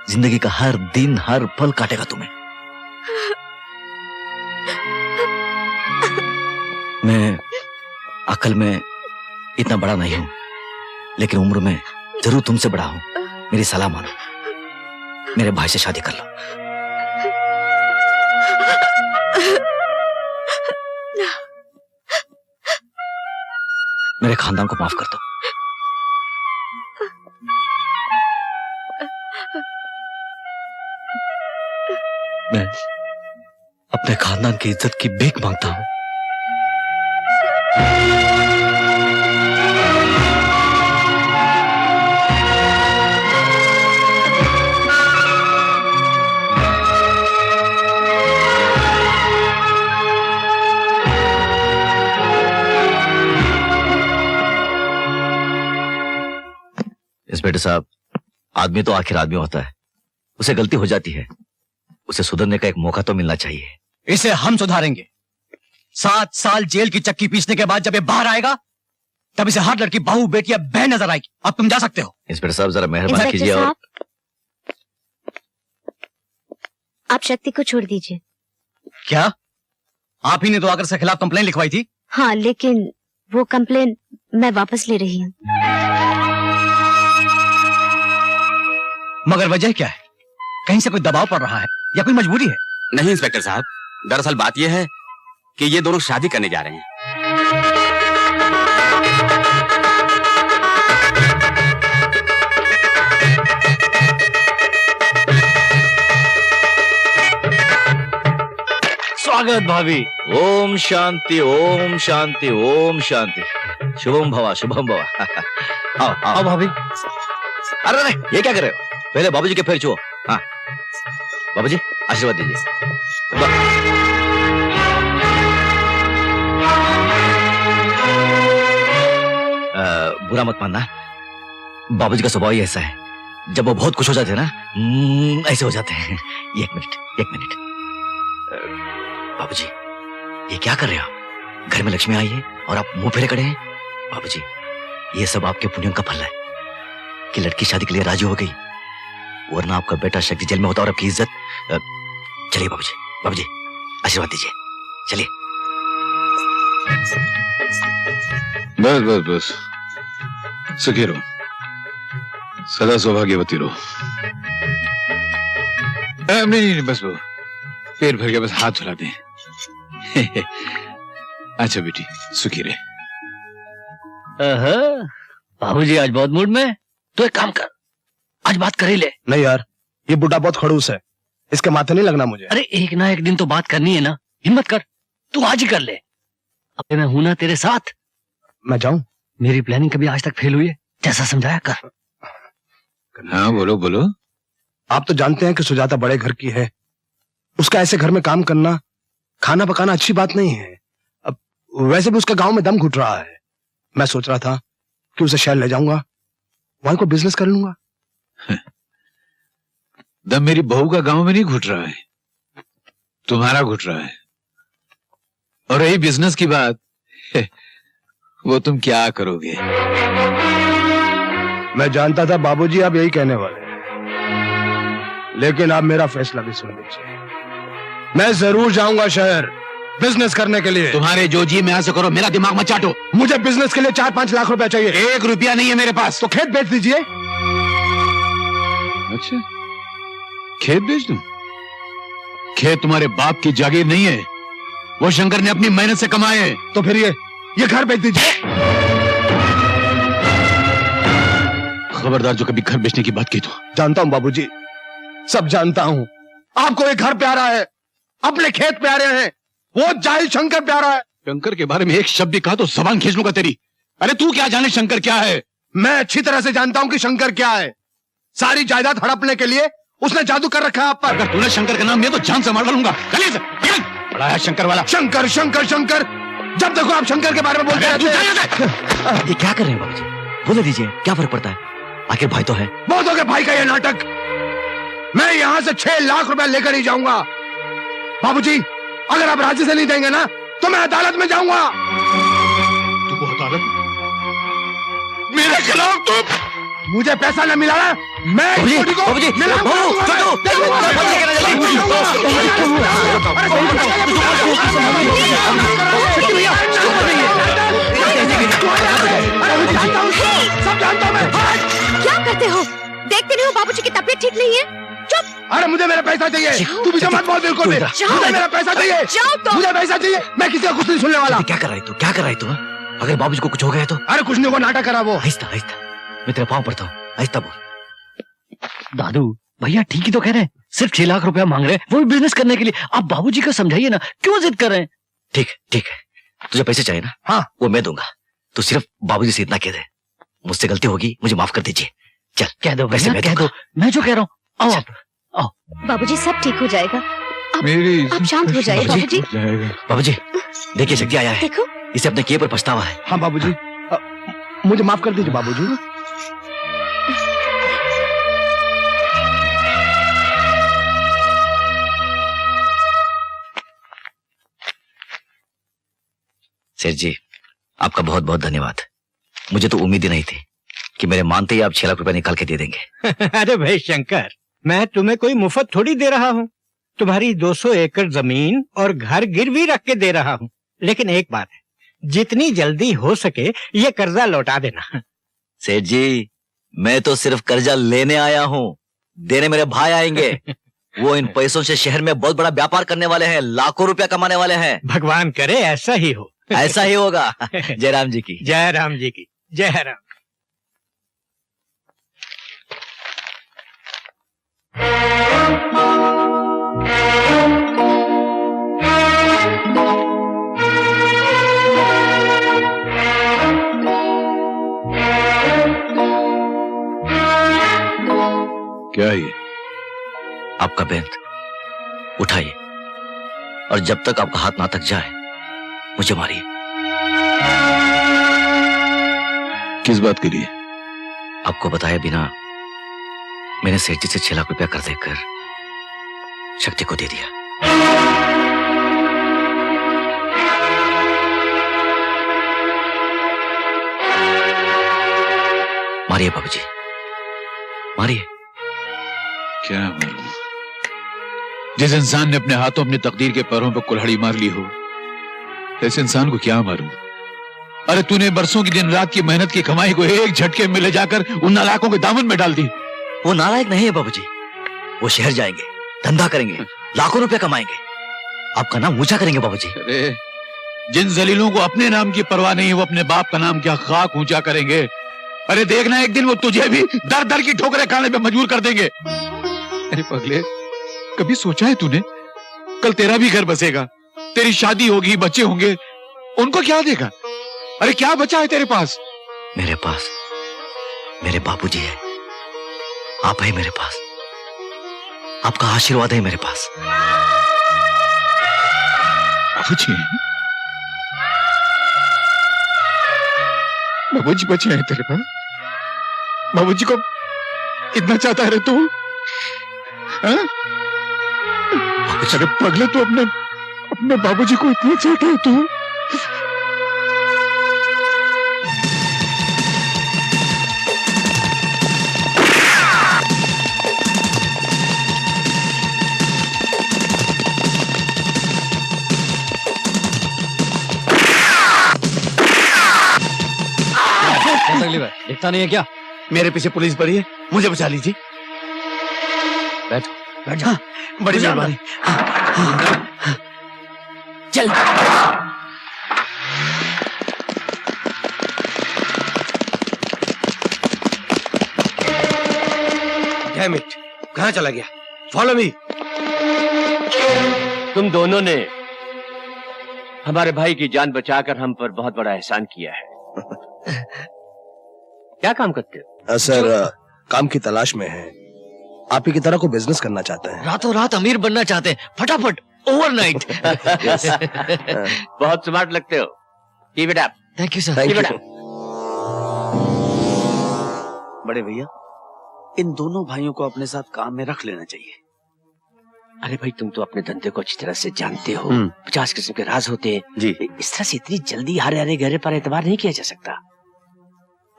जिंदगी का हर दिन हर पल काटेगा तुम्हें। मैं अकल में इतना बड़ा नहीं हूं, लेकिन उम्र में जरूर तुमसे बड़ा हूं। मेरी सलाह मानो, मेरे भाई से शादी कर लो। मेरे खानदान को माफ कर दो। मैं अपने खानदान की इज्जत की भीख मांगता हूं। इंस्पेक्टर साहब, आदमी तो आखिर आदमी होता है, उसे गलती हो जाती है, उसे सुधरने का एक मौका तो मिलना चाहिए। इसे हम सुधारेंगे। 7 साल जेल की चक्की पीसने के बाद जब ये बाहर आएगा तब इसे हर लड़की बहू बेटी या बहन नजर आएगी। अब तुम जा सकते हो। इंस्पेक्टर साहब जरा मेहरबानी कीजिए। और आप शक्ति को छोड़ दीजिए। क्या आप ही ने तो आकर से खिलाफ कंप्लेन लिखवाई थी? हाँ, लेकिन वो कंप्लेन मैं वापस ले रही हूँ। मगर वजह क्या है? कहीं से कोई दबाव पड़ रहा है? या कोई मजबूरी है? नहीं इंस्पेक्टर साहब, दरअसल बात यह है कि ये दोनों शादी करने जा रहे हैं। स्वागत भाभी। ओम शांति ओम शांति ओम शांति। शुभम भवा शुभम भवा। आओ आओ भाभी। अरे अरे ये क्या कर रहे हो? पहले बाबूजी के पैर छुओ। हाँ बाबूजी आशीर्वाद दीजिए। बुरा मत मानना, बाबूजी का स्वभाव ही ऐसा है, जब वो बहुत खुश हो जाते हैं ना ऐसे हो जाते हैं। एक मिनट बाबूजी, ये क्या कर रहे हो? घर में लक्ष्मी आई है और आप मुंह फेरे खड़े हैं। बाबूजी ये सब आपके पुण्यों का फल है कि लड़की शादी के लिए राजी हो गई, वरना आपका बेटा शक्ति जेल में होता और आपकी इज्जत। चलिए बाबूजी आशीर्वाद दीजिए, चलिए। बस बस बस, सुखी रहो, सदा सौभाग्यवती रहो। नहीं बस वो पेट भर के बस हाथ धुला दे। अच्छा बेटी सुखी रहे। बाबूजी आज बहुत मूड में, तो एक काम कर, आज बात कर ही ले। नहीं यार, ये बुढ़ा बहुत खड़ूस है, इसके माथे नहीं लगना मुझे। अरे एक ना एक दिन तो बात करनी है ना, हिम्मत कर, तू आज ही कर ले। अब मैं हूं ना तेरे साथ। मैं जाऊं? मेरी प्लानिंग कभी आज तक फेल हुई है? जैसा समझाया कर। हाँ बोलो बोलो। आप तो जानते हैं कि सुजाता बड़े घर की है, उसका ऐसे घर में काम करना, खाना पकाना अच्छी बात नहीं है। अब वैसे भी उसका गांव में दम घुट रहा है। मैं सोच रहा था कि उसे शहर ले जाऊंगा, वहीं को बिजनेस कर लूंगा। दम मेरी बहू का गांव में नहीं घुट रहा है, तुम्हारा घुट रहा है। और यही बिजनेस की बात, वो तुम क्या करोगे? मैं जानता था बाबूजी आप यही कहने वाले हैं, लेकिन आप मेरा फैसला भी सुन लीजिए। मैं जरूर जाऊंगा शहर बिजनेस करने के लिए। तुम्हारे जो जी में ऐसे करो, मेरा दिमाग मत चाटो। मुझे बिजनेस के लिए 4-5 लाख रुपया चाहिए। 1 रुपया नहीं है मेरे पास। तो खेत बेच दीजिए। अच्छा खेत बेच दूं? खेत तुम्हारे बाप की जागीर नहीं है, वो शंकर ने अपनी मेहनत से कमाए। तो फिर ये घर बेच दीजिए। खबरदार जो कभी घर बेचने की बात की तो। जानता हूं बाबूजी, सब जानता हूं। आपको एक घर प्यारा है, अपने खेत प्यारे हैं, वो जाहिल शंकर प्यारा है। शंकर के बारे में एक शब्द भी कहा तो जबान खींच लूंगा तेरी। अरे तू क्या जाने शंकर क्या है? मैं अच्छी तरह से जानता हूं कि शंकर क्या है। सारी जायदाद हड़पने के लिए उसने जादू कर रखा है आप पर। अगर तूने शंकर का नाम लिया तो जान से मार डालूंगा। बड़ा है शंकर वाला। शंकर शंकर शंकर, जब देखो आप शंकर के बारे में बोलते रहते हैं। ये क्या कर रहे हैं बाबूजी? बोले दीजिए, क्या फर्क पड़ता है? आखिर भाई तो है। बहुत हो गया भाई का ये नाटक। मैं यहाँ से 6 लाख रुपया लेकर ही जाऊंगा। बाबूजी अगर आप राजी से नहीं देंगे ना तो मैं अदालत में जाऊंगा। तू अदालत मेरे खिलाफ? तो मुझे पैसा न मिला ना, मैं सब जानता हूं मैं। क्या करते हो? देखते नहीं हो बाबूजी की तबीयत ठीक नहीं है? चुप। अरे मुझे मेरा पैसा चाहिए। तू भी मत बोल बिल्कुल भी। मुझे मेरा पैसा चाहिए। जाओ तो। मुझे पैसा चाहिए। मैं किसी का कुछ नहीं सुनने वाला। क्या कर रहा है तू? क्या कर रहा है तू? अगर बाबूजी को कुछ हो गया तो? अरे कुछ नहीं, वो नाटक करा वो। आहिस्ता आहिस्ता, मैं तेरे पाँव पड़ता हूँ, आहिस्ता बोल। दादू भैया ठीक ही तो कह रहे हैं, सिर्फ 6 लाख रुपया मांग रहे हैं, वो भी बिजनेस करने के लिए। आप बाबूजी को समझाइए ना, क्यों जिद कर रहे हैं? ठीक है, तुझे पैसे चाहिए ना? हाँ वो मैं दूंगा। तू सिर्फ बाबूजी से इतना कह दे, मुझसे गलती होगी, मुझे माफ कर दीजिए। चल कह दो वैसे भैया, कह दो। मैं जो कह रहा हूँ, आओ आओ। बाबूजी सब ठीक हो जाएगा। मेरी आप शांत हो जाइए बाबूजी। बाबूजी देखिए शक्ति आया है, देखो इसे अपने किए पर पछतावा है। हाँ बाबूजी, मुझे माफ कर दीजिए बाबूजी। सेठ जी आपका बहुत बहुत धन्यवाद। मुझे तो उम्मीद ही नहीं थी कि मेरे मानते ही आप 6 लाख रुपए निकाल के दे देंगे। अरे भाई शंकर, मैं तुम्हें कोई मुफ्त थोड़ी दे रहा हूँ। तुम्हारी 200 एकड़ जमीन और घर गिरवी रख के दे रहा हूँ। लेकिन एक बात है, जितनी जल्दी हो सके ये कर्जा लौटा देना। सेठ जी मैं तो सिर्फ कर्जा लेने आया हूँ, देने मेरे भाई आएंगे। वो इन पैसों से शहर में बहुत बड़ा व्यापार करने वाले हैं, लाखों रुपया कमाने वाले हैं। भगवान करे ऐसा ही हो। ऐसा ही होगा। जयराम जी की जय राम जी की जय राम। क्या है ये? आपका बेंत उठाइए और जब तक आपका हाथ ना तक जाए मुझे मारिए। किस बात के लिए? आपको बताए बिना मैंने सेठ जी से 6 लाख रुपया कर देकर शक्ति को दे दिया। मारिए बाबूजी, मारिए। क्या मालूम, जिस इंसान ने अपने हाथों अपनी तकदीर के पैरों पर कुल्हाड़ी मार ली हो, ऐसे इंसान को क्या मालूम। अरे तूने बरसों की दिन रात की मेहनत की कमाई को एक झटके में ले जाकर उन नालायकों के दामन में डाल दी। वो नालायक नहीं है बाबूजी, वो शहर जाएंगे, धंधा करेंगे, लाखों रुपए कमाएंगे, आपका नाम ऊंचा करेंगे बाबूजी। अरे जिन जलीलों को अपने नाम की परवाह नहीं है, वो अपने बाप का नाम क्या खाक ऊंचा करेंगे। अरे देखना एक दिन वो तुझे भी दर दर की ठोकरें खाने पे मजबूर कर देंगे। अरे पगले, कभी सोचा है तूने कल तेरा भी घर बसेगा, तेरी शादी होगी, बच्चे होंगे, उनको क्या देगा? अरे क्या बचा है तेरे पास? मेरे पास मेरे बाबूजी है, आप है मेरे पास, आपका आशीर्वाद है मेरे पास। बाबूजी, बाबूजी बचे हैं तेरे पास? बाबूजी को इतना चाहता है रे तू? हाँ? अरे पगले, तू अपने बाबूजी को इतना चाहता है तू? दिखता नहीं है क्या? मेरे पीछे पुलिस पड़ी है, मुझे बचा लीजिए। बैठो बैठ जा। बड़ी मेहरबानी। चल डैम इट, कहाँ चला गया? Follow me. तुम दोनों ने हमारे भाई की जान बचाकर हम पर बहुत बड़ा एहसान किया है। क्या काम करते हो? सर काम की तलाश में है, आप ही की तरह को बिजनेस करना चाहते हैं। रातों रात अमीर बनना चाहते हैं, फटाफट ओवरनाइट। बहुत स्मार्ट लगते हो। Keep it up. Thank you sir. Thank you. बड़े भैया, इन दोनों भाइयों को अपने साथ काम में रख लेना चाहिए। अरे भाई, तुम तो अपने धंधे को अच्छी तरह से जानते हो। 50 किस्म के राज होते हैं जी। इस तरह से इतनी जल्दी हरे हरे गहरे पर एतबार नहीं किया जा सकता।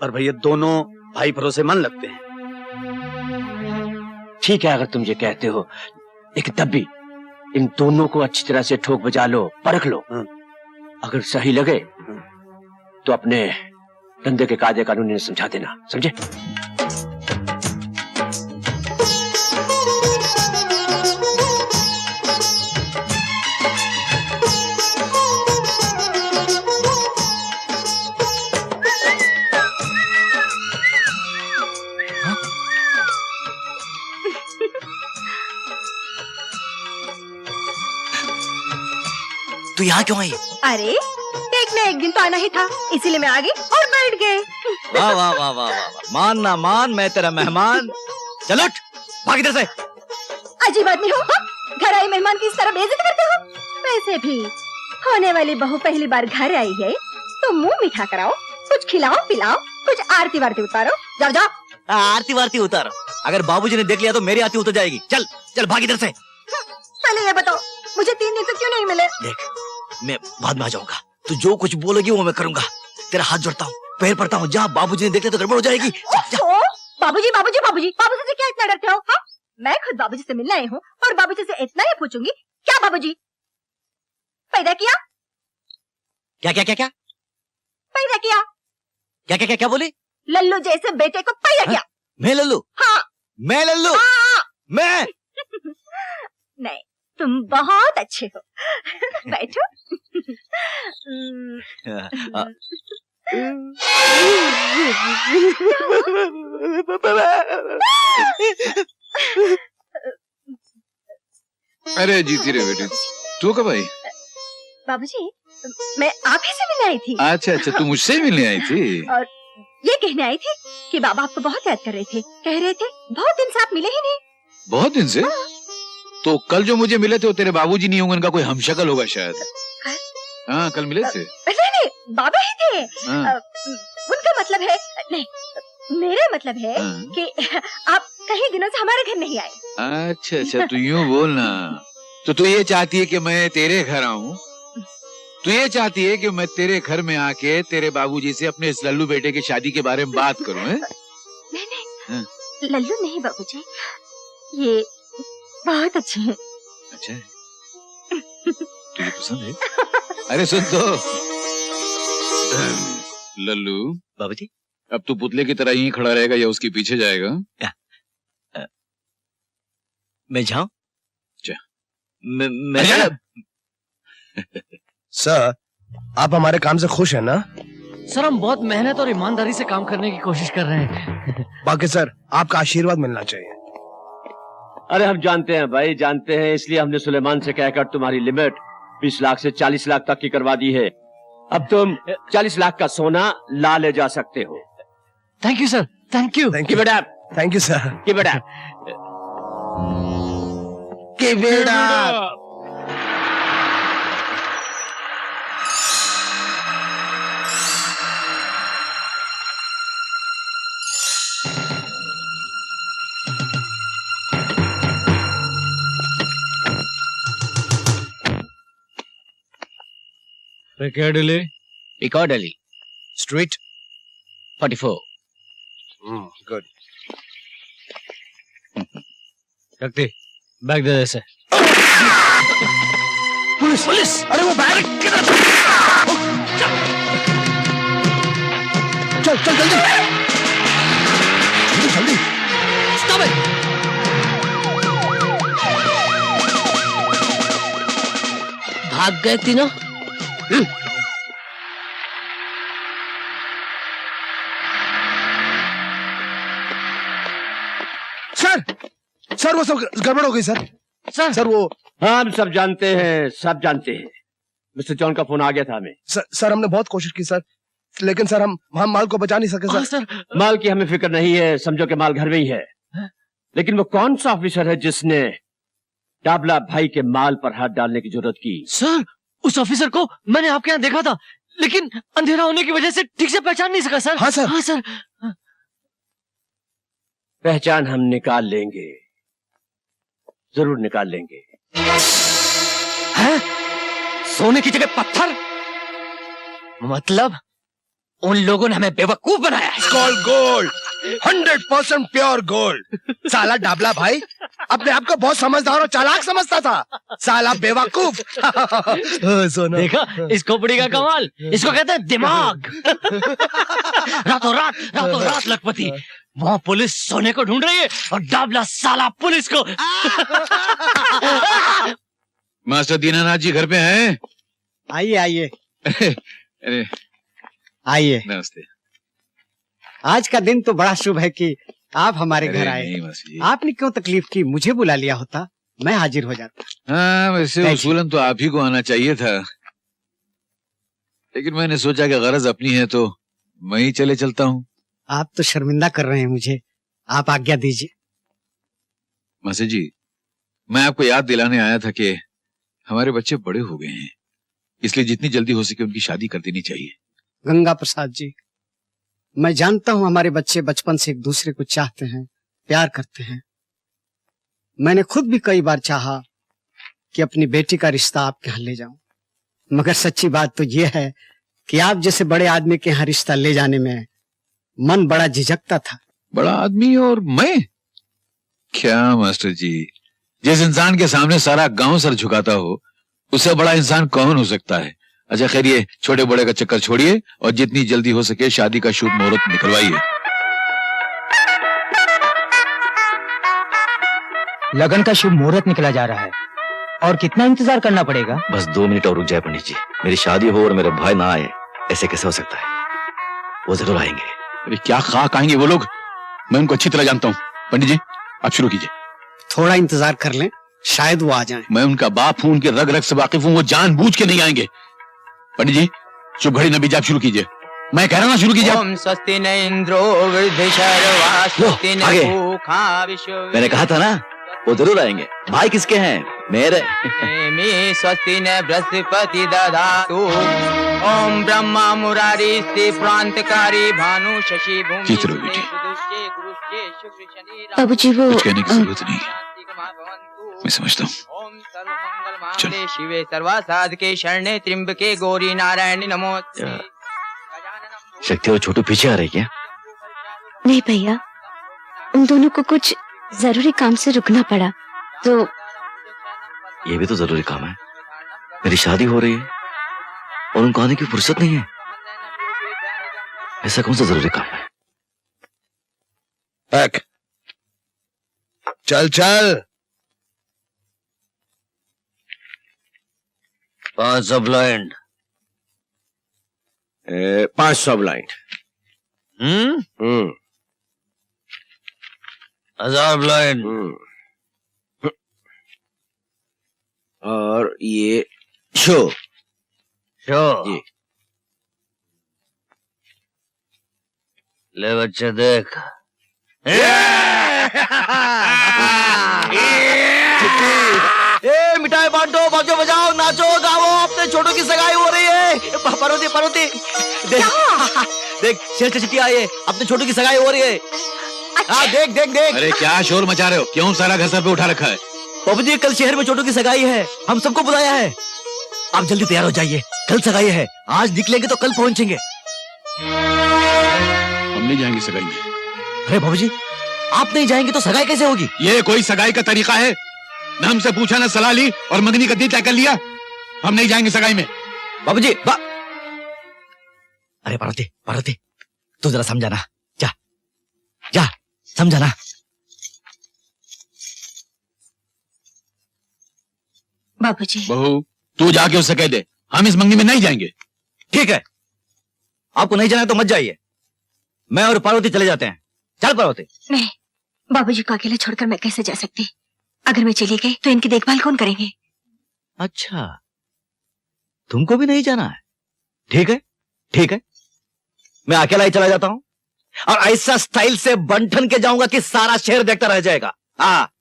पर भैया दोनों भाई भरोसेमंद लगते हैं। ठीक है, अगर तुम ये कहते हो, लेकिन तब भी इन दोनों को अच्छी तरह से ठोक बजा लो, परख लो। अगर सही लगे तो अपने धंधे के कायदे कानून इन्हें समझा देना, समझे? तू यहाँ क्यों आई? अरे एक न एक दिन तो आना ही था, इसीलिए मैं आ गई और बैठ गए। वाह वाह वाह वाह वाह, मान ना मान, मैं तेरा मेहमान। चल उठ, भाग इधर से। अजीब आदमी हो, घर आई मेहमान की इस तरह बेइज्जती करते हो। वैसे भी होने वाली बहू पहली बार घर आई है तो मुंह मीठा कराओ, कुछ खिलाओ पिलाओ, कुछ आरती वारती उतारो। जाओ जाओ। आरती वारती उतार, अगर बाबूजी ने देख लिया तो मेरी आरती उतर जाएगी। चल चल भाग इधर से। पहले ये बताओ, मुझे 3 दिन से क्यों नहीं मिले? देख, मैं बाद में आ जाऊंगा, तू जो कुछ बोलेगी वो मैं करूंगा। तेरा हाथ जोड़ता हूँ, पैर पड़ता हूँ, जहाँ बाबूजी ने देख लिया तो गड़बड़ हो जाएगी। बाबूजी बाबूजी बाबूजी, बाबूजी से क्या इतना डरते हो? हाँ? मैं खुद बाबूजी से मिलने आई हूँ और बाबूजी से इतना ही पूछूंगी, क्या बाबूजी पैदा किया? क्या क्या क्या क्या पैदा किया? क्या क्या क्या क्या बोली? लल्लू जैसे बेटे को पैदा किया। मैं लल्लू? हाँ। मैं लल्लू? हाँ। मैं तुम बहुत अच्छे हो। बैठो। अरे जीती रे बेटी, तू कब आई? बाबूजी, मैं आप ही से मिलने आई थी। अच्छा अच्छा, तू मुझसे मिलने आई थी? और ये कहने आई थी कि बाबा आपको बहुत याद कर रहे थे। कह रहे थे बहुत दिन से आप मिले ही नहीं। बहुत दिन से? तो कल जो मुझे मिले थे वो तेरे बाबूजी नहीं होंगे, उनका कोई हमशक्ल होगा शायद। हाँ, कल मिले थे। नहीं, बाबा ही थे। हाँ। उनका मतलब है, नहीं, मेरा मतलब है कि आप कई दिनों से हमारे घर नहीं आए। अच्छा अच्छा, तू यूं बोलना। तो तू ये चाहती है कि मैं तेरे घर आऊं? तू ये चाहती है कि मैं तेरे घर में आके तेरे बाबूजी से अपने इस लल्लू बेटे की शादी के बारे में बात करूं? है? नहीं, लल्लू नहीं बाबूजी, ये बहुत अच्छे हैं। अच्छा है? तुझे पसंद है? अरे सुन तो लल्लू बाबूजी, अब तू पुतले की तरह यहीं खड़ा रहेगा या उसके पीछे जाएगा? मैं जाऊं? मैं सर, आप हमारे काम से खुश हैं ना? सर हम बहुत मेहनत और ईमानदारी से काम करने की कोशिश कर रहे हैं। बाकी सर, आपका आशीर्वाद मिलना चाहिए। अरे हम जानते हैं भाई, जानते हैं, इसलिए हमने सुलेमान से कहकर तुम्हारी लिमिट 20 लाख से 40 लाख तक की करवा दी है। अब तुम 40 लाख का सोना ला ले जा सकते हो। Thank you sir, thank you. Thank you बेटा, थैंक यू सर। कि बेटा पिकाडिली पिकाडिली स्ट्रीट 44। गुड। शक्ति, बैग दे दे इसे। Police police! अरे वो बैग चल चल जल्दी जल्दी जल्दी। Stop it! भाग गए तीनों। सर वो सब गड़बड़ हो गई सर। सर वो हम सब जानते हैं, सब जानते हैं। मिस्टर जॉन का फोन आ गया था हमें। सर हमने बहुत कोशिश की सर, लेकिन सर हम माल को बचा नहीं सके सर। माल की हमें फिक्र नहीं है, समझो कि माल घर में ही है। लेकिन वो कौन सा ऑफिसर है जिसने डाबला भाई के माल पर हाथ डालने की जरूरत की? सर उस ऑफिसर को मैंने आपके यहाँ देखा था, लेकिन अंधेरा होने की वजह से ठीक से पहचान नहीं सका सर। हाँ सर। हाँ सर। पहचान हम निकाल लेंगे, जरूर निकाल लेंगे। है? सोने की जगह पत्थर? मतलब उन लोगों ने हमें बेवकूफ बनाया है। Call gold, 100% pure gold. साला डाबला भाई अपने आप को बहुत समझदार और चालाक समझता था, साला बेवकूफ। सोना देखा इस खोपड़ी का कमाल, इसको कहते हैं दिमाग। रातों रात लखपति। वहाँ पुलिस सोने को ढूंढ रही है और डाबला साला पुलिस को। मास्टर दीनानाथ जी घर पे हैं? आइए आइए अरे आइए। नमस्ते। आज का दिन तो बड़ा शुभ है कि आप हमारे घर आए। नहीं मास्टर जी। आपने क्यों तकलीफ की? मुझे बुला लिया होता, मैं हाजिर हो जाता। हाँ, वैसे उसूलन तो आप ही को आना चाहिए था, लेकिन मैंने सोचा कि गरज अपनी है तो मैं ही चले चलता हूँ। आप तो शर्मिंदा कर रहे हैं मुझे, आप आज्ञा दीजिए। मास्टर जी, मैं आपको याद दिलाने आया था कि हमारे बच्चे बड़े हो गए हैं, इसलिए जितनी जल्दी हो सके उनकी शादी कर देनी चाहिए। गंगा प्रसाद जी, मैं जानता हूँ हमारे बच्चे बचपन से एक दूसरे को चाहते हैं, प्यार करते हैं। मैंने खुद भी कई बार चाहा कि अपनी बेटी का रिश्ता आपके यहाँ ले जाऊं, मगर सच्ची बात तो यह है कि आप जैसे बड़े आदमी के यहाँ रिश्ता ले जाने में मन बड़ा झिझकता था। बड़ा आदमी और मैं? क्या मास्टर जी, जिस इंसान के सामने सारा गांव सर झुकाता हो उससे बड़ा इंसान कौन हो सकता है। अच्छा खैर, ये छोटे बड़े का चक्कर छोड़िए और जितनी जल्दी हो सके शादी का शुभ मुहूर्त निकलवाइए। लगन का शुभ मुहूर्त निकला जा रहा है और कितना इंतजार करना पड़ेगा? बस 2 मिनट और रुक जाए पंडित जी। मेरी शादी हो और मेरे भाई ना आए, ऐसे कैसे हो सकता है? वो जरूर आएंगे। अरे क्या खाक आएंगे वो लोग, मैं उनको अच्छी तरह जानता हूँ। पंडित जी आप शुरू कीजिए। थोड़ा इंतजार कर लें, शायद वो आ जाएं। मैं उनका बाप हूं, उनके रग रग से वाकिफ हूं, वो जानबूझ के नहीं आएंगे। पंडित जी चुप घड़ी न बीजिए, आप शुरू कीजिए। मैं कह रहा हूं शुरू कीजिए। ओम स्वस्ति न इंद्रो वृद्धशर्वा स्वस्ति न आगे। पूषा विश्व। मैंने कहा था ना वो जरूर आएंगे। भाई किसके हैं? मेरे। मे स्वस्ति न बृहस्पति दधातु। ओम ब्रह्मा मुरारी स्ते प्रांतकारी भानु शशि भूमि। जीत रहो बेटी। बाबूजी वो कुछ कहने की जरूरत नहीं, मैं समझता हूँ। चलो। शिवे सर्वा साधके शरणे त्र्यंबके गौरी नारायणी नमोस्तुते। शक्ति और छोटू पीछे आ रही क्या? नहीं भैया, उन दोनों को कुछ जरूरी काम से रुकना पड़ा तो। ये भी तो जरूरी काम है। मेरी शादी हो रही है और उनको आने की फुर्सत नहीं है। ऐसा कौन सा जरूरी काम है? बैक। चल चल। 500 ब्लाइंड। 500 ब्लाइंड। 1000 ब्लाइंड। और ये शो शो। जी। ले बच्चे देख। मिठाई बांटो, बाजो बजाओ, नाचो गाओ, अपने छोटों की सगाई हो रही है। पार्वती पार्वती देख, देख शेर चिट्ठी आई है, अपने छोटू की सगाई हो रही है। हाँ देख देख देख। अरे क्या शोर मचा रहे हो, क्यों सारा घर सर पे उठा रखा है? बाबू जी कल शहर में छोटू की सगाई है, हम सबको बुलाया है। आप जल्दी तैयार हो जाइए, कल सगाई है। आज निकलेंगे तो कल पहुंचेंगे। हम नहीं जाएंगे सगाई में। अरे बाबू जी आप नहीं जाएंगे तो सगाई कैसे होगी? ये कोई सगाई का तरीका है? न हमसे पूछा, न सलाह ली और मंगनी का दिन तय कर लिया। हम नहीं जाएंगे सगाई में। बाबू जी अरे पार्वती पार्वती तू जरा समझाना, जा जा समझाना। बाबूजी बहू तू जाके उससे कह दे हम इस मंगनी में नहीं जाएंगे। ठीक है, आपको नहीं जाना तो मत जाइए, मैं और पार्वती चले जाते हैं। चल पार्वती। नहीं, बाबूजी को अकेले छोड़कर मैं कैसे जा सकती? अगर मैं चली गई तो इनकी देखभाल कौन करेंगे? अच्छा तुमको भी नहीं जाना है? ठीक है ठीक है, मैं अकेला ही चला जाता हूं और ऐसा स्टाइल से बंठन के जाऊंगा कि सारा शहर देखता रह जाएगा। हाँ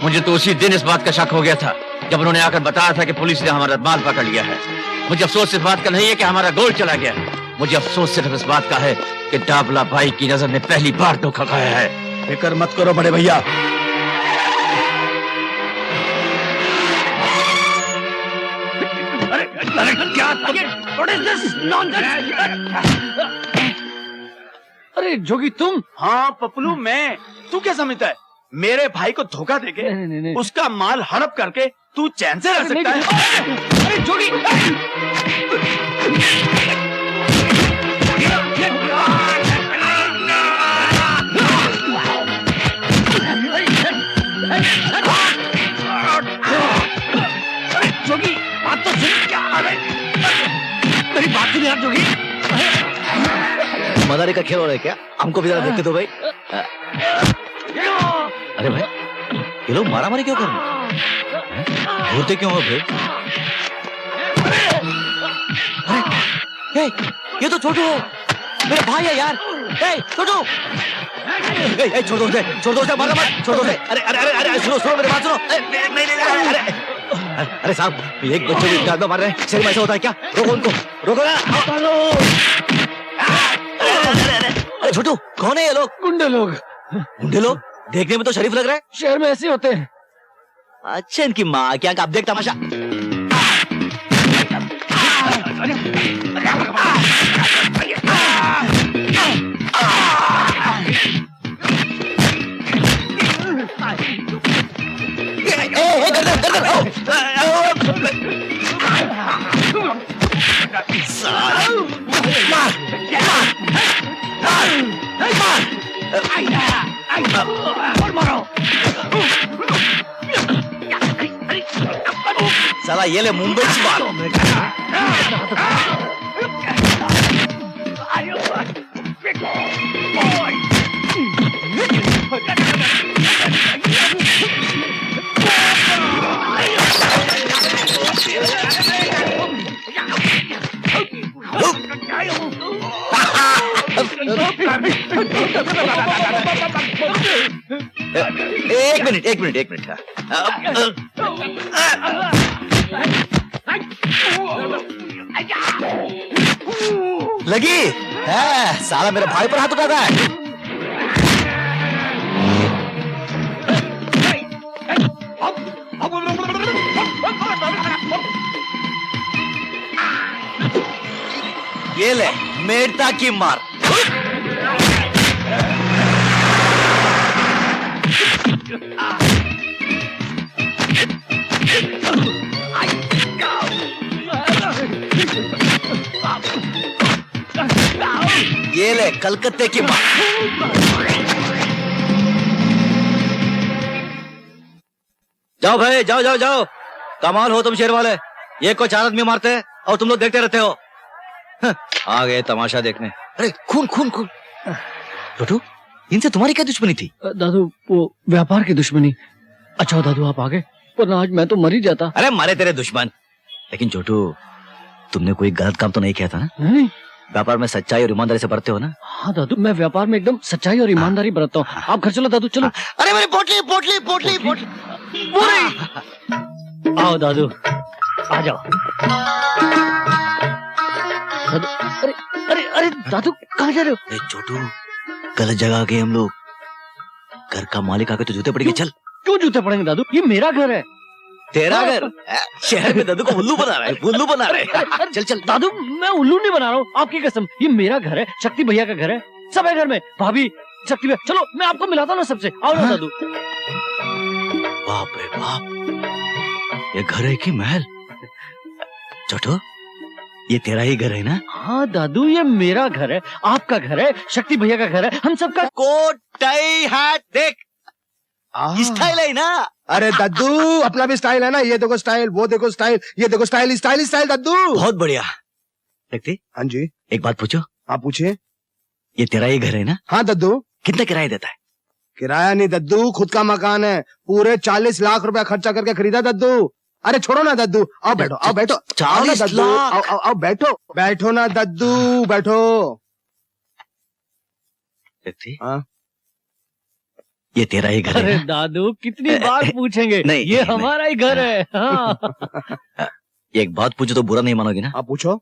मुझे तो उसी दिन इस बात का शक हो गया था जब उन्होंने आकर बताया था कि पुलिस ने हमारा माल पकड़ लिया है। मुझे अफसोस इस बात का नहीं है कि हमारा गोल्ड चला गया है, मुझे अफसोस सिर्फ इस बात का है कि डाबला भाई की नजर ने पहली बार धोखा खाया है। फिक्र मत करो बड़े भैया, अरे जोगी तुम? हाँ पपलू मैं। तू क्या समझता है मेरे भाई को धोखा देके उसका माल हड़प करके तू चैन से रह सकता है? अरे जोगी जोगी बात तो सुन। क्या मेरी बात सुन यार जोगी। मदारी का खेल हो रहा है क्या? हमको भी जरा देखते दो भाई। अरे भाई ये लोग मारामारी क्यों कर रहे? घूरते क्यों हो फिर? अरे ये तो छोटू हो, मेरा भाई है यार। छोटू छोड़ दो उसे, मारो मत, छोड़ दो उसे। अरे अरे अरे अरे सुनो मेरी बात सुनो। अरे साहब एक बच्चे को इतना मार रहे हैं, शरीर में ऐसा होता है क्या? रोको उनको, रोको ना। अरे छोटू कौन है ये लोग? गुंडे लोग। गुंडे लोग? देखने में तो शरीफ लग रहा है। शहर में ऐसे होते हैं। अच्छा इनकी माँ क्या, अब देख तमाशा। साला ये ले मुंबई से मारो। एक मिनट लगी है। साला मेरे भाई पर हाथ उठाता है। ये ले मेरता की मार। ये ले कलकत्ते की मार। जाओ भाई, जाओ जाओ जाओ। कमाल हो तुम शेर वाले। ये को 4 आदमी मारते हैं और तुम लोग देखते रहते हो। आ गए तमाशा देखने। अरे खून खून खून। छोटू, इनसे तुम्हारी क्या दुश्मनी थी? दादू वो व्यापार की दुश्मनी। अच्छा दादू आप आ गए, वरना आज मैं तो मर ही जाता। अरे मारे तेरे दुश्मन। लेकिन छोटू, तुमने कोई गलत काम तो नहीं किया था ना? नहीं। व्यापार में सच्चाई और ईमानदारी से बरते हो ना? हाँ दादू, मैं व्यापार में एकदम सच्चाई और ईमानदारी बरतता हूँ। आप घर चलो दादू, चलो। अरे मेरी पोटली पोटली पोटली पोटली। आओ दादू, आ जाओ। दादू, अरे अरे अरे दादू कहाँ जा रहे हो? अरे छोटू, गलत जगह आ गए हम लोग। घर का मालिक आके तो जूते पड़ेंगे। चल। क्यों जूते पड़ेंगे दादू? ये मेरा घर है। तेरा घर? शहर में दादू को उल्लू बना रहा है, उल्लू बना रहा है। चल चल। दादू मैं उल्लू नहीं बना रहा हूँ, आपकी कसम। ये मेरा घर है, शक्ति भैया का घर है, सब है घर में। भाभी, शक्ति भैया, चलो मैं आपको मिलाता हूँ ना सबसे। आओ ना दादू। बाप रे बाप, ये घर है कि महल? छोटू, ये तेरा ही घर है ना? हाँ दादू, ये मेरा घर है, आपका घर है, शक्ति भैया का घर है, हम सबका। कोट टाई हैट देख, स्टाइल है ना? अरे दद्दू, अपना भी स्टाइल है ना? ये देखो स्टाइल, वो देखो स्टाइल, ये देखो स्टाइल, स्टाइल स्टाइल दद्दू। बहुत बढ़िया। देखते? हाँ जी। एक बात पूछो। आप पूछिए। ये तेरा ही घर है ना? हाँ दद्दू। कितना किराया देता है? किराया नहीं दद्दू, खुद का मकान है। पूरे 40 लाख रुपया खर्चा करके खरीदा दद्दू। अरे छोड़ो ना दद्दू, आओ बैठो, आओ बैठो। 40 लाख? आओ आओ आओ बैठो, बैठो ना दद्दू, बैठो। देखते? हाँ। ये तेरा ही घर अरे है ना? दादू कितनी बार पूछेंगे? नहीं, ये नहीं, हमारा ही घर है। हाँ। एक बात पूछो तो बुरा नहीं मानोगे ना? आप पूछो।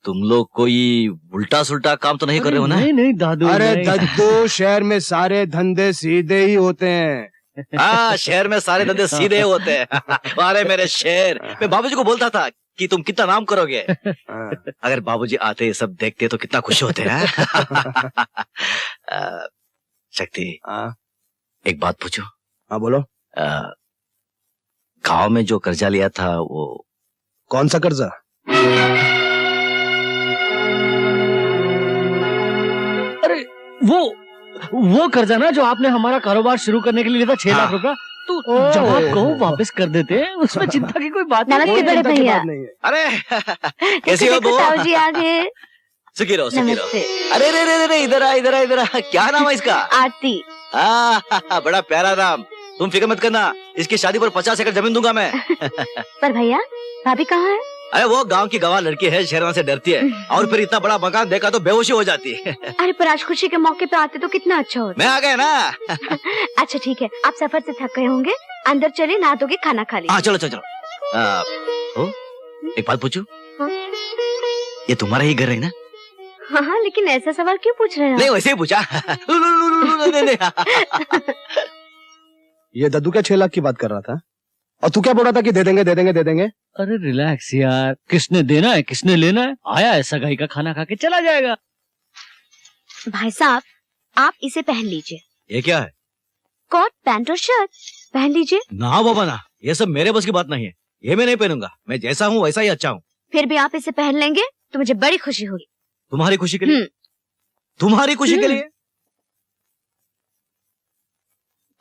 तुम लोग कोई उल्टा सुल्टा काम तो नहीं कर रहे हो ना? नहीं नहीं दादू। अरे नहीं। दद्दू, शहर में सारे धंधे सीधे ही होते हैं। हाँ, शहर में सारे धंधे सीधे होते हैं। अरे मेरे शेर, मैं बाबूजी को बोलता था कि तुम कितना नाम करोगे। अगर बाबूजी आते ये सब देखते तो कितना खुश होते हैं। शक्ति, एक बात पूछो। हाँ बोलो। गांव में जो कर्जा लिया था वो कौन सा कर्जा? अरे वो कर्जा ना जो आपने हमारा कारोबार शुरू करने के लिए लिया था, 6 लाख रुपया। तो जब आप कहो वापस कर देते हैं, उसमें चिंता की कोई बात नहीं। नमस्ते बड़े भैया। अरे कैसी हो बो? ताऊ जी आ गए। सुखी रहो, सुखी रहो। नमस्ते। अरे रे रे रे, इधर आ इधर आ इधर आ। क्या नाम है इसका? आरती। बड़ा प्यारा नाम। तुम फिक्र मत करना, इसकी शादी पर 50 एकड़ जमीन दूंगा मैं। पर भैया, भाभी कहाँ है? अरे वो गांव की गवार लड़की है, शहरों से डरती है, और फिर इतना बड़ा मकान देखा तो बेहोशी हो जाती है। अरे पर आज खुशी के मौके पे आते तो कितना अच्छा होता। मैं आ गया ना। अच्छा ठीक है, आप सफर से थक गए होंगे, अंदर चले, नहा धोके खाना खा लीजिए। हाँ चलो चलो चलो। एक बात पूछूं? हाँ? ये तुम्हारा ही घर है ना? हाँ हाँ, लेकिन ऐसा सवाल क्यों पूछ रहे हैं? नहीं वैसे ही पूछा। ये दद्दू क्या 6 लाख की बात कर रहा था? और तू क्या बोल रहा था कि दे देंगे दे देंगे दे देंगे? अरे रिलैक्स यार, किसने देना है किसने लेना है, आया है सगाई का खाना खा के चला जाएगा। भाई साहब, आप इसे पहन लीजिए। ये क्या है? कोट पैंट और शर्ट पहन लीजिए। ना बाबा ना, ये सब मेरे बस की बात नहीं है। ये मैं नहीं पहनूंगा, मैं जैसा हूँ वैसा ही अच्छा हूँ। फिर भी आप इसे पहन लेंगे तो मुझे बड़ी खुशी होगी। तुम्हारी खुशी के लिए? तुम्हारी खुशी के लिए?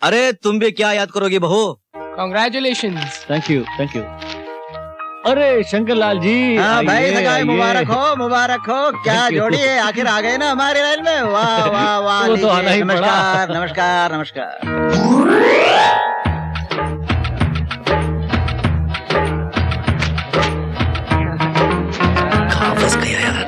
अरे तुम भी क्या याद करोगी बहू? Congratulations. Thank you thank you. अरे शंकर लाल जी, हाँ भाई, आइए, सगाई आइए। मुबारक हो, मुबारक हो। क्या Thank you. जोड़ी है, आखिर आ गए ना हमारे लाइन में। वाह वाह वाह। वो तो आना ही लीजिए, पड़ा। नमस्कार नमस्कार नमस्कार। कहाँ फंस गया यार?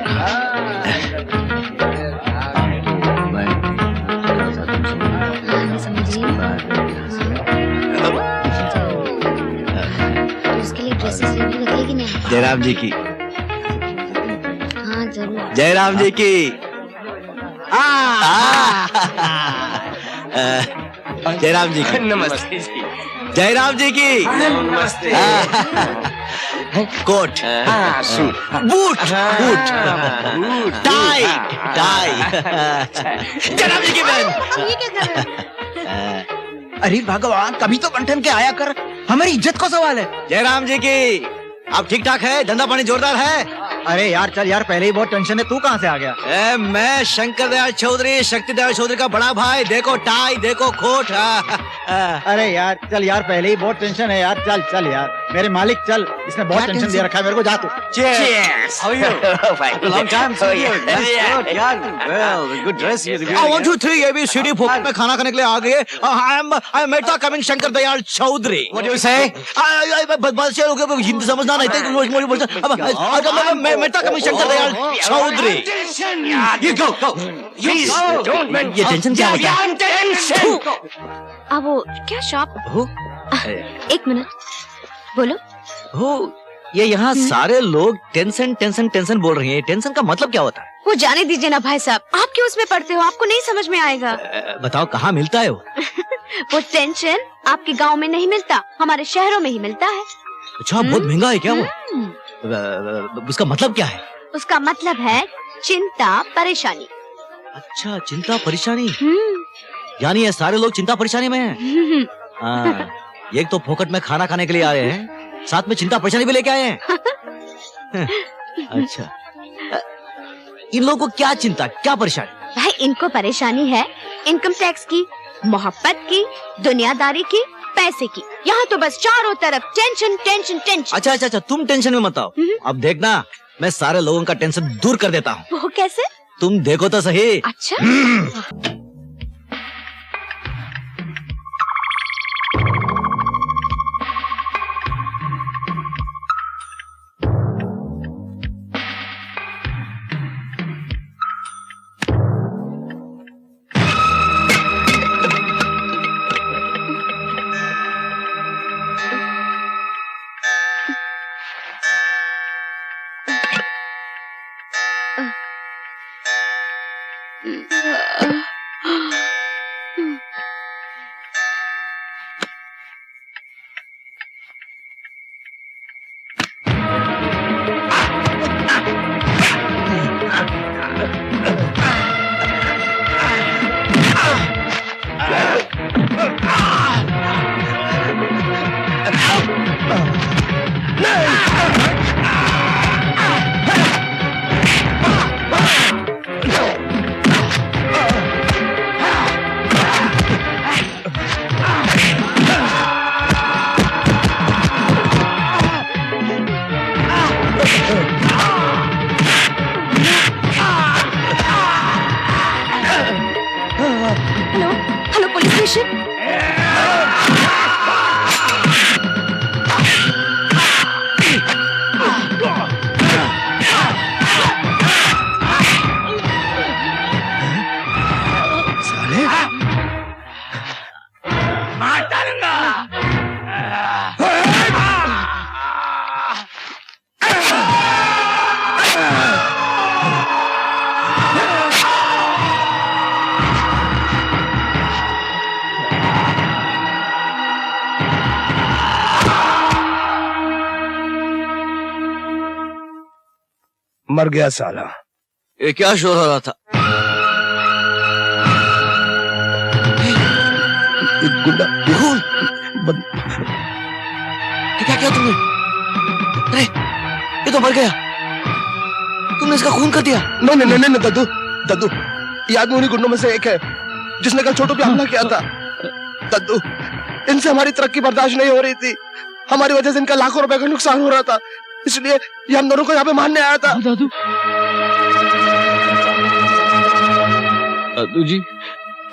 उसके लिए ड्रेसेस लेने रखेगी कि नहीं? जयराम जी की, हाँ जरूर। जयराम जी की। जयराम जी की, नमस्ते जी। जयराम जी की। नमस्ते। Coat, boot, boot, tie, tie. Jairam ji की बहन। ये क्या कर रहे हैं? अरे भगवान, कभी तो बंठन के आया कर, हमारी इज्जत का सवाल है। जयराम जी की, आप ठीक ठाक है? धंधा पानी जोरदार है? अरे यार चल यार, पहले ही बहुत टेंशन है, तू कहाँ से आ गया? मैं शंकर दयाल चौधरी, शक्ति दयाल चौधरी का बड़ा भाई। देखो टाई, देखो कोट। अरे यार चल यार, पहले ही बहुत टेंशन है यार, चल चल यार मेरे मालिक, चल, इसने बहुत टेंशन दे रखा है मेरे को, जा तू। Cheers. How are you? Long time see you. That's good, यार। Well, good dress you're wearing. 1 2 3 ABCD फोकट में खाना खाने के लिए आ गए। I am Mehta coming Shankar Dayal Chaudhary. What do you say? बस लोग हिंदी समझना नहीं थे, मुझे बोलते अब मैं Mehta coming Shankar Dayal Chaudhary. You go, go. Please, don't mention. ये टेंशन क्या होता है? अब वो क्या शॉप? एक मिनट, बोलो। हो, ये यहाँ सारे लोग टेंशन टेंशन टेंशन बोल रही हैं। टेंशन का मतलब क्या होता है? वो जाने दीजिए ना भाई साहब, आप क्यों उसमें पढ़ते हो? आपको नहीं समझ में आएगा। बताओ कहाँ मिलता है वो? वो टेंशन आपके गांव में नहीं मिलता, हमारे शहरों में ही मिलता है। अच्छा, बहुत महंगा है क्या वो? उसका मतलब क्या है? उसका मतलब है चिंता परेशानी। अच्छा, चिंता परेशानी, यानी ये सारे लोग चिंता परेशानी में हैं। हाँ, एक तो फोकट में खाना खाने के लिए आए हैं, साथ में चिंता परेशानी भी लेके आए हैं। अच्छा, इन लोगों को क्या चिंता, क्या परेशानी? भाई इनको परेशानी है इनकम टैक्स की, मोहब्बत की, दुनियादारी की, पैसे की। यहाँ तो बस चारों तरफ टेंशन टेंशन टेंशन। अच्छा अच्छा अच्छा, तुम टेंशन में मत आओ। अब देखना, मैं सारे लोगों का टेंशन दूर कर देता हूँ। वो कैसे? तुम देखो तो सही। अच्छा। Hello hello police station. मर गया साला। ये क्या शोर हो रहा था? गुंडा क्या किया तुमने? अरे ये तो मर गया, तुमने इसका खून कर दिया। नहीं नहीं नहीं दद्दू, दद्दू, ये आदमी उन्हीं गुंडों में से एक है जिसने कल छोटू पे हमला किया था। दद्दू, इनसे हमारी तरक्की बर्दाश्त नहीं हो रही थी। हमारी वजह से इनका लाखों रुपए का नुकसान हो रहा था, इसलिए ये हम दोनों को यहाँ पे मारने आया था। दादू, दादू जी,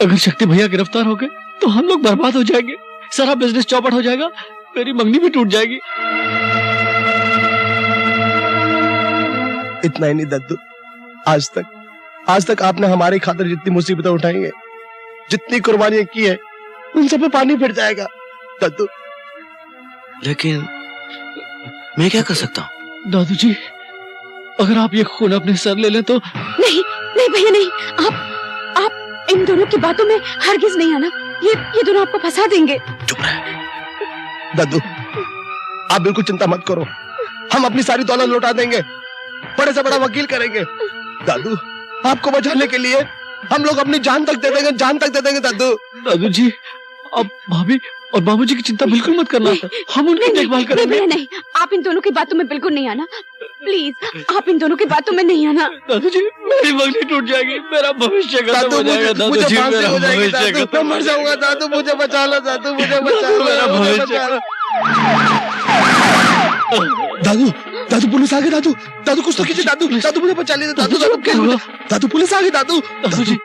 अगर शक्ति भैया गिरफ्तार हो गए तो हम लोग बर्बाद हो जाएंगे, सारा बिजनेस चौपट हो जाएगा, मेरी मंगनी भी टूट जाएगी। इतना ही नहीं दद्दू, आज तक आपने हमारी खातिर जितनी मुसीबतें उठाई हैं, जितनी कुर्बानियां की है, उन सब पे पानी फिर जाएगा दद्दू। लेकिन मैं क्या कर सकता हूँ? दादू जी, अगर आप ये खून अपने सर ले लें तो। नहीं नहीं भैया नहीं, आप इन दोनों की बातों में हरगिज नहीं आना, ये दोनों आपको फंसा देंगे। चुप रहे दद्दू, आप बिल्कुल चिंता मत करो, हम अपनी सारी दौलत लौटा देंगे, बड़े से बड़ा वकील करेंगे। दादू, आपको बचाने के लिए हम लोग अपनी जान तक दे देंगे, जान तक दे देंगे दादू। दादू जी, अब भाभी और बाबूजी की चिंता बिल्कुल मत करना, हम उनकी देखभाल करेंगे। नहीं, नहीं, आप इन दोनों की बातों में बिल्कुल नहीं आना, प्लीज आप इन दोनों की बातों में नहीं आना। दादू जी, मेरी मंगनी टूट जाएगी, मेरा भविष्य खत्म हो जाएगा। दादू जी, मेरा भविष्य खत्म, मैं मर जाऊंगा दादू, मुझे बचा लो दादू, मुझे बचा लो, मेरा भविष्य। दादू पुलिस आ गई, दादू कुछ तो कीजिए दादू, मुझे बचा लीजिए दादू पुलिस आ गई दादू जी।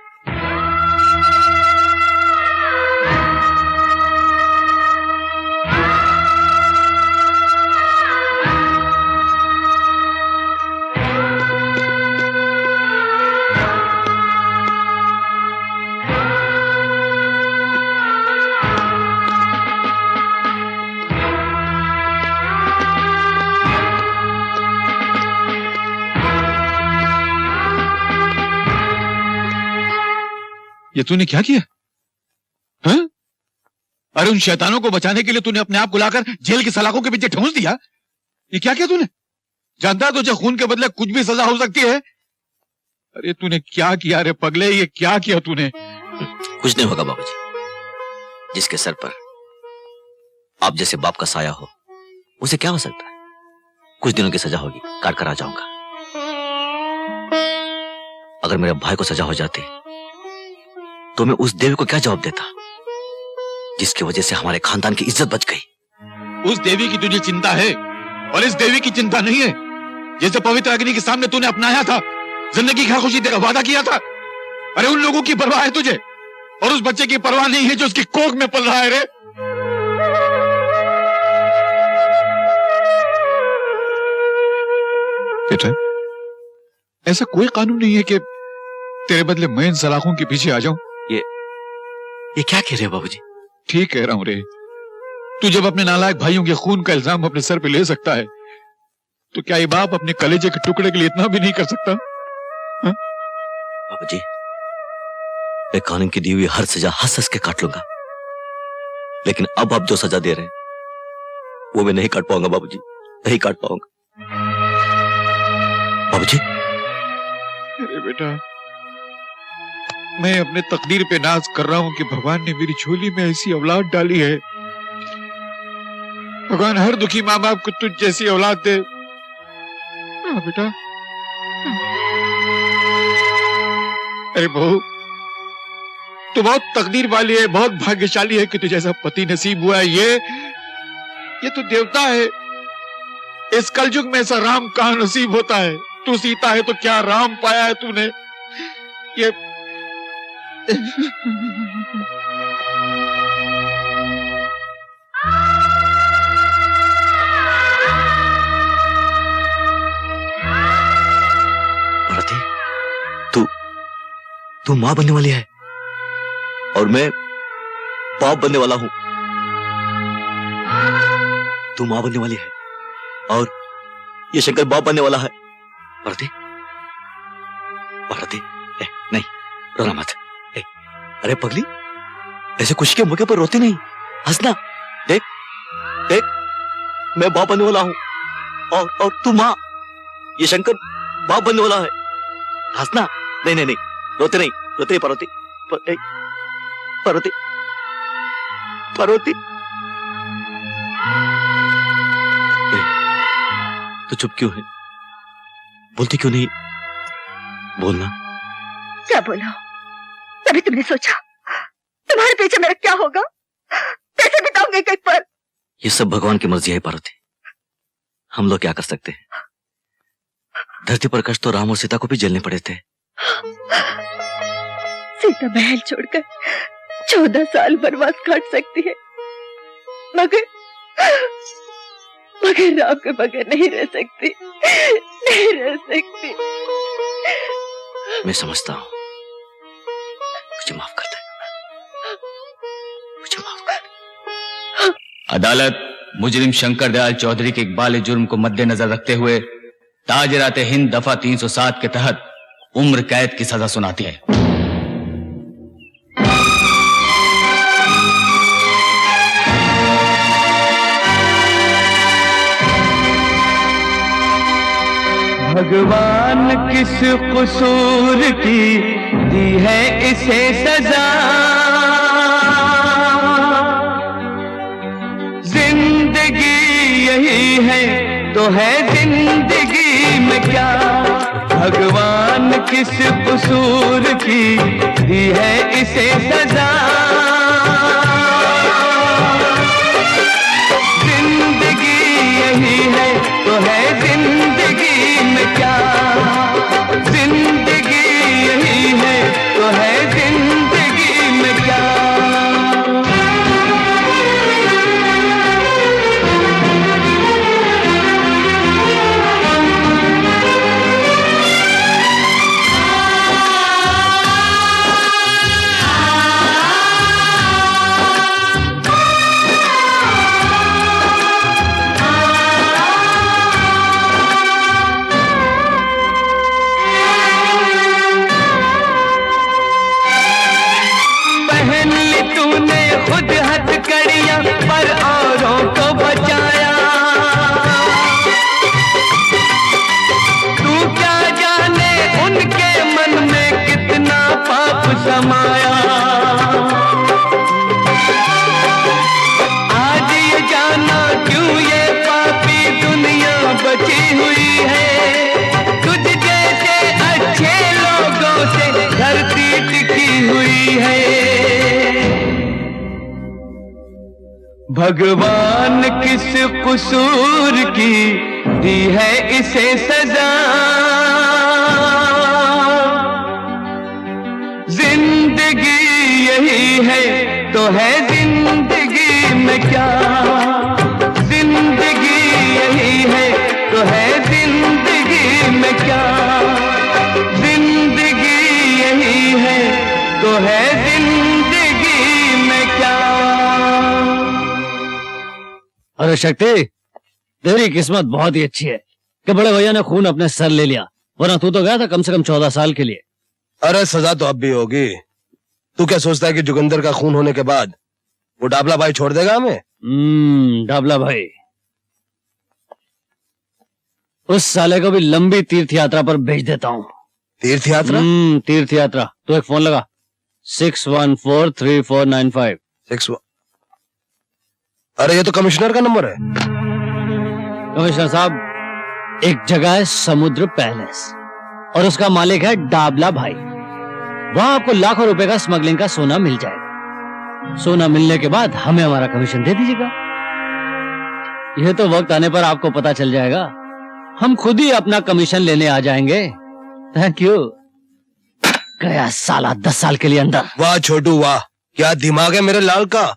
ये तूने क्या किया? हाँ? अरे उन शैतानों को बचाने के लिए तूने अपने आप को लाकर जेल की सलाखों के पीछे ठूंस दिया। ये क्या किया तूने? जानता तुझे खून के बदले कुछ भी सजा हो सकती है। अरे तूने क्या किया रे पगले, ये क्या किया तूने? कुछ नहीं होगा बाबूजी, जिसके सर पर आप जैसे बाप का साया हो उसे क्या हो सकता है। कुछ दिनों की सजा होगी, काट कर आ जाऊंगा। अगर मेरे भाई को सजा हो जाती तो मैं उस देवी को क्या जवाब देता जिसकी वजह से हमारे खानदान की इज्जत बच गई। उस देवी की तुझे चिंता है और इस देवी की चिंता नहीं है, जैसे पवित्र अग्नि के सामने तूने अपनाया था, जिंदगी का खुशी देकर वादा किया था। अरे उन लोगों की परवाह है तुझे, और उस बच्चे की परवाह नहीं है जो उसकी कोख में पल रहा है रे। बेटा, ऐसा कोई कानून नहीं है कि तेरे बदले मैं इन सलाखों के पीछे आ जाऊं। ये क्या कह रहे हो बाबूजी? ठीक कह रहा हूं रे। तू जब अपने नालायक भाइयों के खून का इल्जाम अपने सर पे ले सकता है, तो क्या ये बाप अपने कलेजे के टुकड़े के लिए इतना भी नहीं कर सकता? हा? बाबूजी, मैं कानून की दी हुई हर सजा हंस हंस के काट लूंगा, लेकिन अब आप जो सजा दे रहे हैं वो मैं नहीं काट पाऊंगा बाबूजी, नहीं काट पाऊंगा। बाबूजी, अरे बेटा, मैं अपने तकदीर पे नाज कर रहा हूं कि भगवान ने मेरी झोली में ऐसी औलाद डाली है। भगवान हर दुखी माँ बाप को तुझ जैसी औलाद दे। हाँ बेटा। अरे बहू, तू बहुत तकदीर वाली है, बहुत भाग्यशाली है कि तुझे ऐसा पति नसीब हुआ है। ये तो देवता है। इस कलयुग में ऐसा राम कहां नसीब होता है। तू सीता है तो क्या राम पाया है तूने। ये भारती, तू मां बनने वाली है और मैं बाप बनने वाला हूं। तू मां बनने वाली है और ये शंकर बाप बनने वाला है। भारती, भारती, नहीं रोना मत। अरे पगली, ऐसे खुशी के मौके पर रोती नहीं, हंसना। देख देख, मैं बाप बनने वाला हूं और तू मां, ये शंकर बाप बनने वाला है। हंसना। नहीं नहीं नहीं, रोते नहीं, रोते नहीं पार्वती, पार्वती, पार्वती। तो चुप क्यों है? बोलती क्यों नहीं? बोलना। क्या बोलो? तभी तुमने सोचा तुम्हारे पीछे मेरा क्या होगा? कैसे बिताऊंगी कई पल? ये सब भगवान की मर्जी है पार्वती, हम लोग क्या कर सकते हैं। धरती पर कष्ट तो राम और सीता को भी झेलने पड़े थे। सीता महल छोड़कर 14 साल वनवास काट सकती है, मगर राम के बगैर नहीं रह सकती, नहीं रह सकती। मैं समझता हूँ, मुझे माफ कर दे, मुझे माफ कर दे। अदालत मुजरिम शंकर दयाल चौधरी के इकबाल जुर्म को मद्देनजर रखते हुए ताजरात हिंद दफा 307 के तहत उम्र कैद की सजा सुनाती है। भगवान किस कसूर की दी है इसे सजा, जिंदगी यही है तो है जिंदगी में क्या। भगवान किस कसूर की दी है इसे सजा, जिंदगी यही है तो है जिंदगी में क्या। जिंदगी यही है तो है जिंदगी में क्या। पहन ली तूने खुद हथकड़ियां पर औरों को बचाया, तू क्या जाने उनके मन में कितना पाप समाया। आज ये जाना क्यों ये पापी दुनिया बची हुई है, तुझ जैसे अच्छे लोगों से धरती टिकी हुई है। भगवान किस कसूर की दी है इसे सजा, जिंदगी यही है तो है जिंदगी में क्या। जिंदगी यही है तो है जिंदगी में क्या। जिंदगी यही है तो है जिंदगी में क्या। अरे शक्ति, तेरी किस्मत बहुत ही अच्छी है कि बड़े भैया ने खून अपने सर ले लिया, वरना तू तो गया था कम से कम 14 साल के लिए। अरे सजा तो अब भी होगी। तू क्या सोचता है कि जोगिंदर का खून होने के बाद वो डाबला भाई छोड़ देगा हमें? डाबला भाई, उस साले को भी लंबी तीर्थ यात्रा पर भेज देता हूँ। तीर्थ यात्रा? तीर्थ यात्रा। तो एक फोन लगा, 6143495। अरे ये तो कमिश्नर का नंबर है। कमिश्नर साहब, एक जगह है समुद्र पैलेस और उसका मालिक है डाबला भाई। वहां आपको लाखों रुपए का स्मगलिंग का सोना मिल जाएगा। सोना मिलने के बाद हमें हमारा कमीशन दे दीजिएगा। यह तो वक्त आने पर आपको पता चल जाएगा, हम खुद ही अपना कमीशन लेने आ जाएंगे। Thank you. गया साला 10 साल के लिए अंदर। वाह छोटू वाह, क्या दिमाग है मेरे लाल का।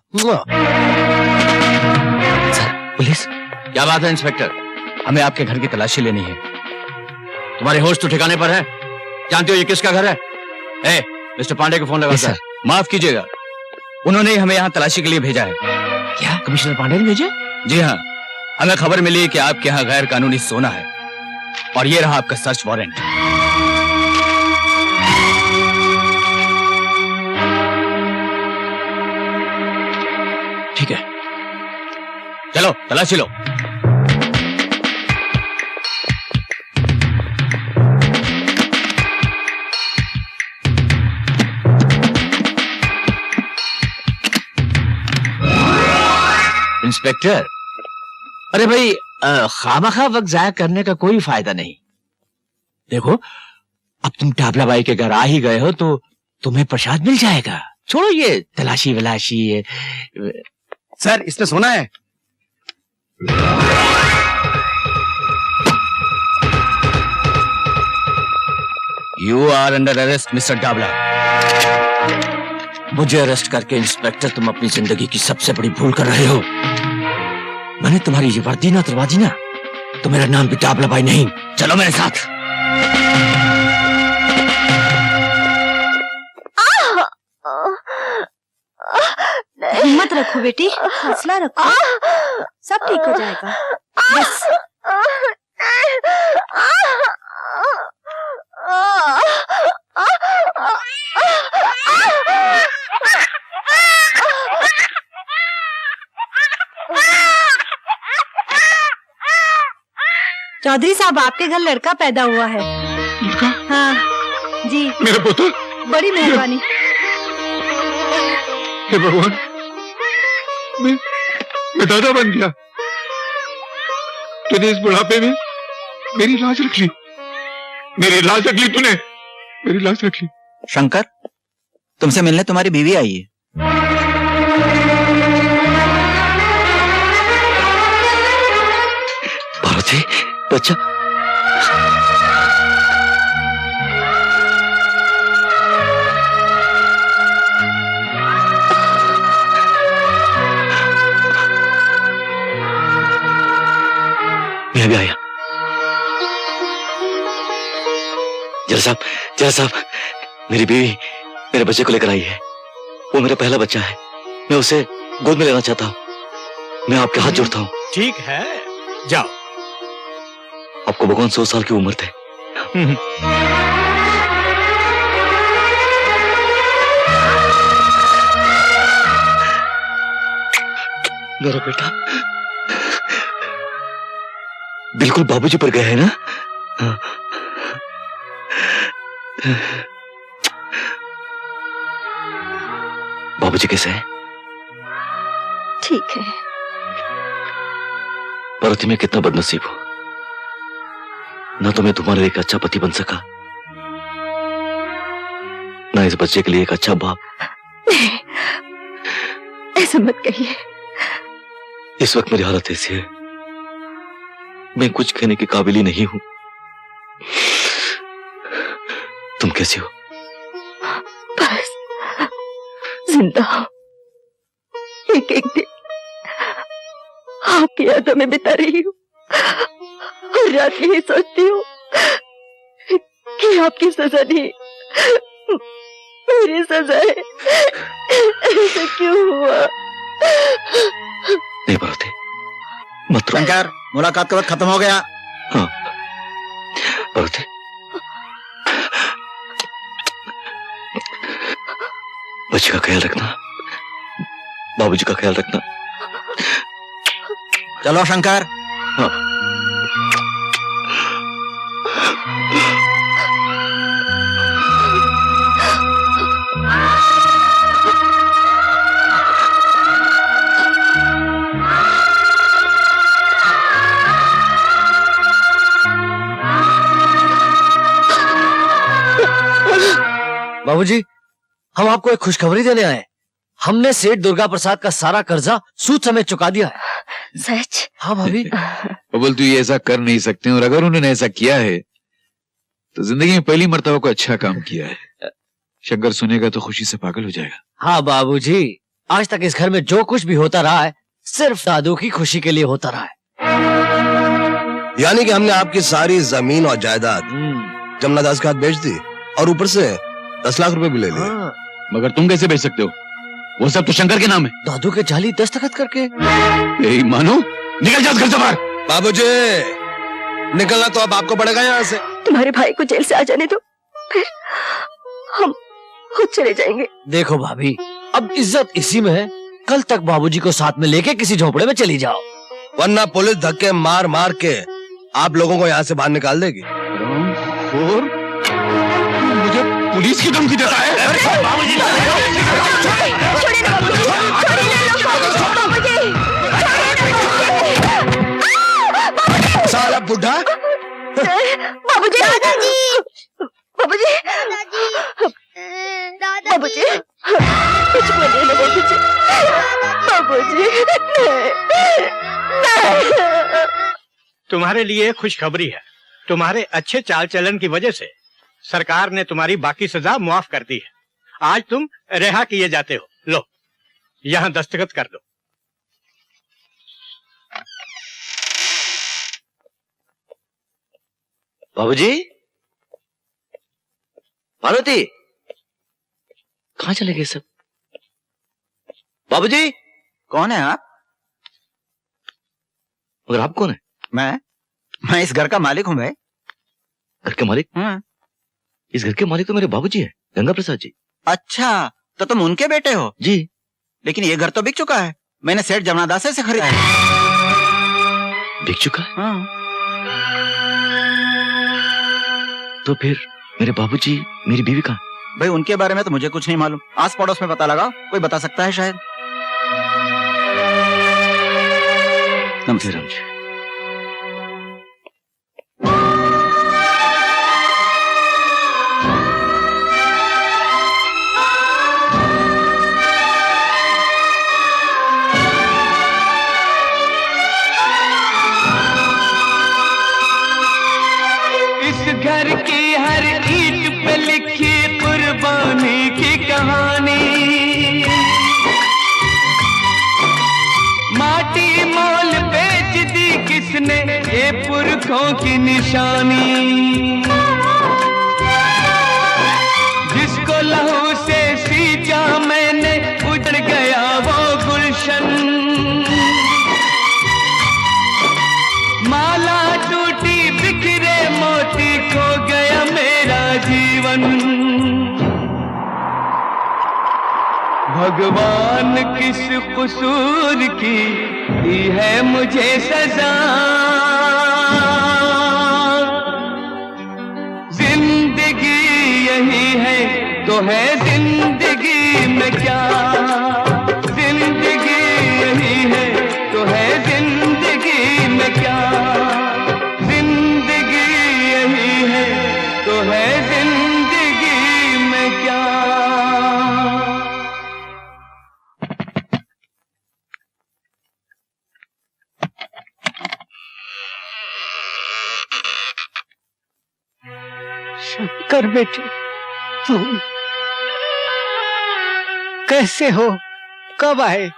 पुलिस, क्या बात है इंस्पेक्टर? हमें आपके घर की तलाशी लेनी है। तुम्हारे होश तो ठिकाने पर है? जानते हो ये किसका घर है? मिस्टर पांडे को फोन लगा सर। माफ कीजिएगा, उन्होंने हमें यहाँ तलाशी के लिए भेजा है। क्या कमिश्नर पांडे ने भेजा? जी हाँ, हमें खबर मिली कि आपके यहाँ गैर कानूनी सोना है और ये रहा आपका सर्च वारंट। ठीक है, चलो तलाशी लो। इंस्पेक्टर, अरे भाई खामखा वक्त जाया करने का कोई फायदा नहीं। देखो, अब तुम टाबला बाई के घर आ ही गए हो तो तुम्हें प्रसाद मिल जाएगा। छोड़ो ये तलाशी वलाशी ये। सर इसने सुना है। You are under arrest mister Dabla. मुझे अरेस्ट करके इंस्पेक्टर तुम अपनी जिंदगी की सबसे बड़ी भूल कर रहे हो। मैंने तुम्हारी ये वर्दी ना उतरवा दी ना तो मेरा नाम भी डाबला भाई नहीं। चलो मेरे साथ। हिम्मत रखो बेटी, हौसला रखो, सब ठीक हो जाएगा। बस चौधरी साहब आपके घर लड़का पैदा हुआ है। लड़का? हाँ जी। मेरा पुत्र? बड़ी मेहरबानी। हे भगवान, मैं दादा बन गया। तूने इस बुढ़ापे में मेरी लाज रख ली, मेरी लाज रख ली तूने, मेरी लाज रख ली। शंकर, तुमसे मिलने तुम्हारी बीवी आई है। पार्वती, बच्चा। मैं भी आया। जरा साहब, मेरी बीवी मेरे बच्चे को लेकर आई है। वो मेरा पहला बच्चा है। मैं उसे गोद में लेना चाहता हूँ। मैं आपके हाथ जोड़ता हूँ। ठीक है, जाओ। आपको भगवान 100 साल की उम्र थे। मेरा बेटा बिल्कुल बाबूजी पर गया है ना? बाबूजी कैसे हैं? ठीक है। पार्वती, मैं कितना बदनसीब हूं। ना तो मैं तुम्हारे लिए एक अच्छा पति बन सका, ना इस बच्चे के लिए एक अच्छा बाप। ऐसा मत कहिए। इस वक्त मेरी हालत ऐसी है, मैं कुछ कहने के काबिल ही नहीं हूं। तुम कैसी हो? बस जिंदा हो। एक एक दिन आपकी यादों में बिता रही हूँ और रात यही सोचती हूँ कि आपकी सजा नहीं मेरी सजा है। ऐसा क्यों हुआ? नहीं पार्वती, मत रो। शंकर, मुलाकात का वक्त खत्म हो गया। हाँ पार्वती, बच्चे का ख्याल रखना, बाबूजी का ख्याल रखना। चलो शंकर। हाँ। बाबूजी, हम आपको एक खुशखबरी देने आए। हमने सेठ दुर्गा प्रसाद का सारा कर्जा सूद समेत चुका दिया है। सच? हाँ भाभी। बोल, तू ये ऐसा कर नहीं सकते, और अगर उन्होंने ऐसा किया है तो जिंदगी में पहली मर्तबा को अच्छा काम किया है। शंकर सुनेगा तो खुशी से पागल हो जाएगा। हाँ बाबूजी, आज तक इस घर में जो कुछ भी होता रहा है सिर्फ दादू की खुशी के लिए होता रहा है। यानी कि हमने आपकी सारी जमीन और जायदाद जमुना दास के हाथ बेच दी और ऊपर से 10 लाख रुपए भी ले लिए। मगर तुम कैसे बेच सकते हो? वो सब तो शंकर के नाम है। दादू के जाली दस्तखत करके। यही मानो, निकल जाओ घर से बाहर। बाबूजी, निकलना तो अब आपको पड़ेगा यहाँ से। तुम्हारे भाई को जेल से आ जाने दो, फिर हम खुद चले जाएंगे। देखो भाभी, अब इज्जत इसी में है। कल तक बाबूजी को साथ में लेके किसी झोपड़े में चली जाओ, वरना पुलिस धक्के मार मार के आप लोगों को यहाँ से बाहर निकाल देगी। और मुझे पुलिस की धमकी देता है? साला बुढ़ा। बाबूजी, दादाजी, बाबूजी, बाबूजी, बाबूजी तुम्हारे लिए खुशखबरी है। तुम्हारे अच्छे चाल चलन की वजह से सरकार ने तुम्हारी बाकी सजा मुआफ कर दी है। आज तुम रिहा किए जाते हो। लो, यहाँ दस्तखत कर दो। बाबूजी, पार्वती, कहाँ चले गए सब? बाबूजी, कौन है आप? मगर आप कौन है? मैं इस घर का मालिक हूँ भाई। घर के मालिक? हाँ। इस घर के मालिक तो मेरे बाबूजी है, गंगा प्रसाद जी। अच्छा, तो तुम उनके बेटे हो? जी। लेकिन ये घर तो बिक चुका है। मैंने सेठ जमनादासे से खरीदा है। बिक चुका है? हाँ। तो फिर मेरे बाबूजी, मेरी बीवी कहाँ? भाई उनके बारे में तो मुझे कुछ नहीं मालूम। आस पड़ोस में पता लगाओ, कोई बता सकता है शायद। नमस्ते राम जी। घर की हर ईंट पे लिखी कुर्बानी की कहानी, माटी मोल बेच दी किसने ये पुरखों की निशानी, जिसको लहू से सींचा मैंने उजड़ गया वो गुलशन, माला टूटी बिखरे मोती खो गया मेरा जीवन, भगवान किस कसूर की दी है मुझे सजा, जिंदगी यही है तो है जिंदगी में क्या, जिंदगी यही है तो है जिंदगी में क्या, जिंदगी यही है तो है जिंदगी में क्या। शंकर बेटे, तुम कैसे हो? कब आए?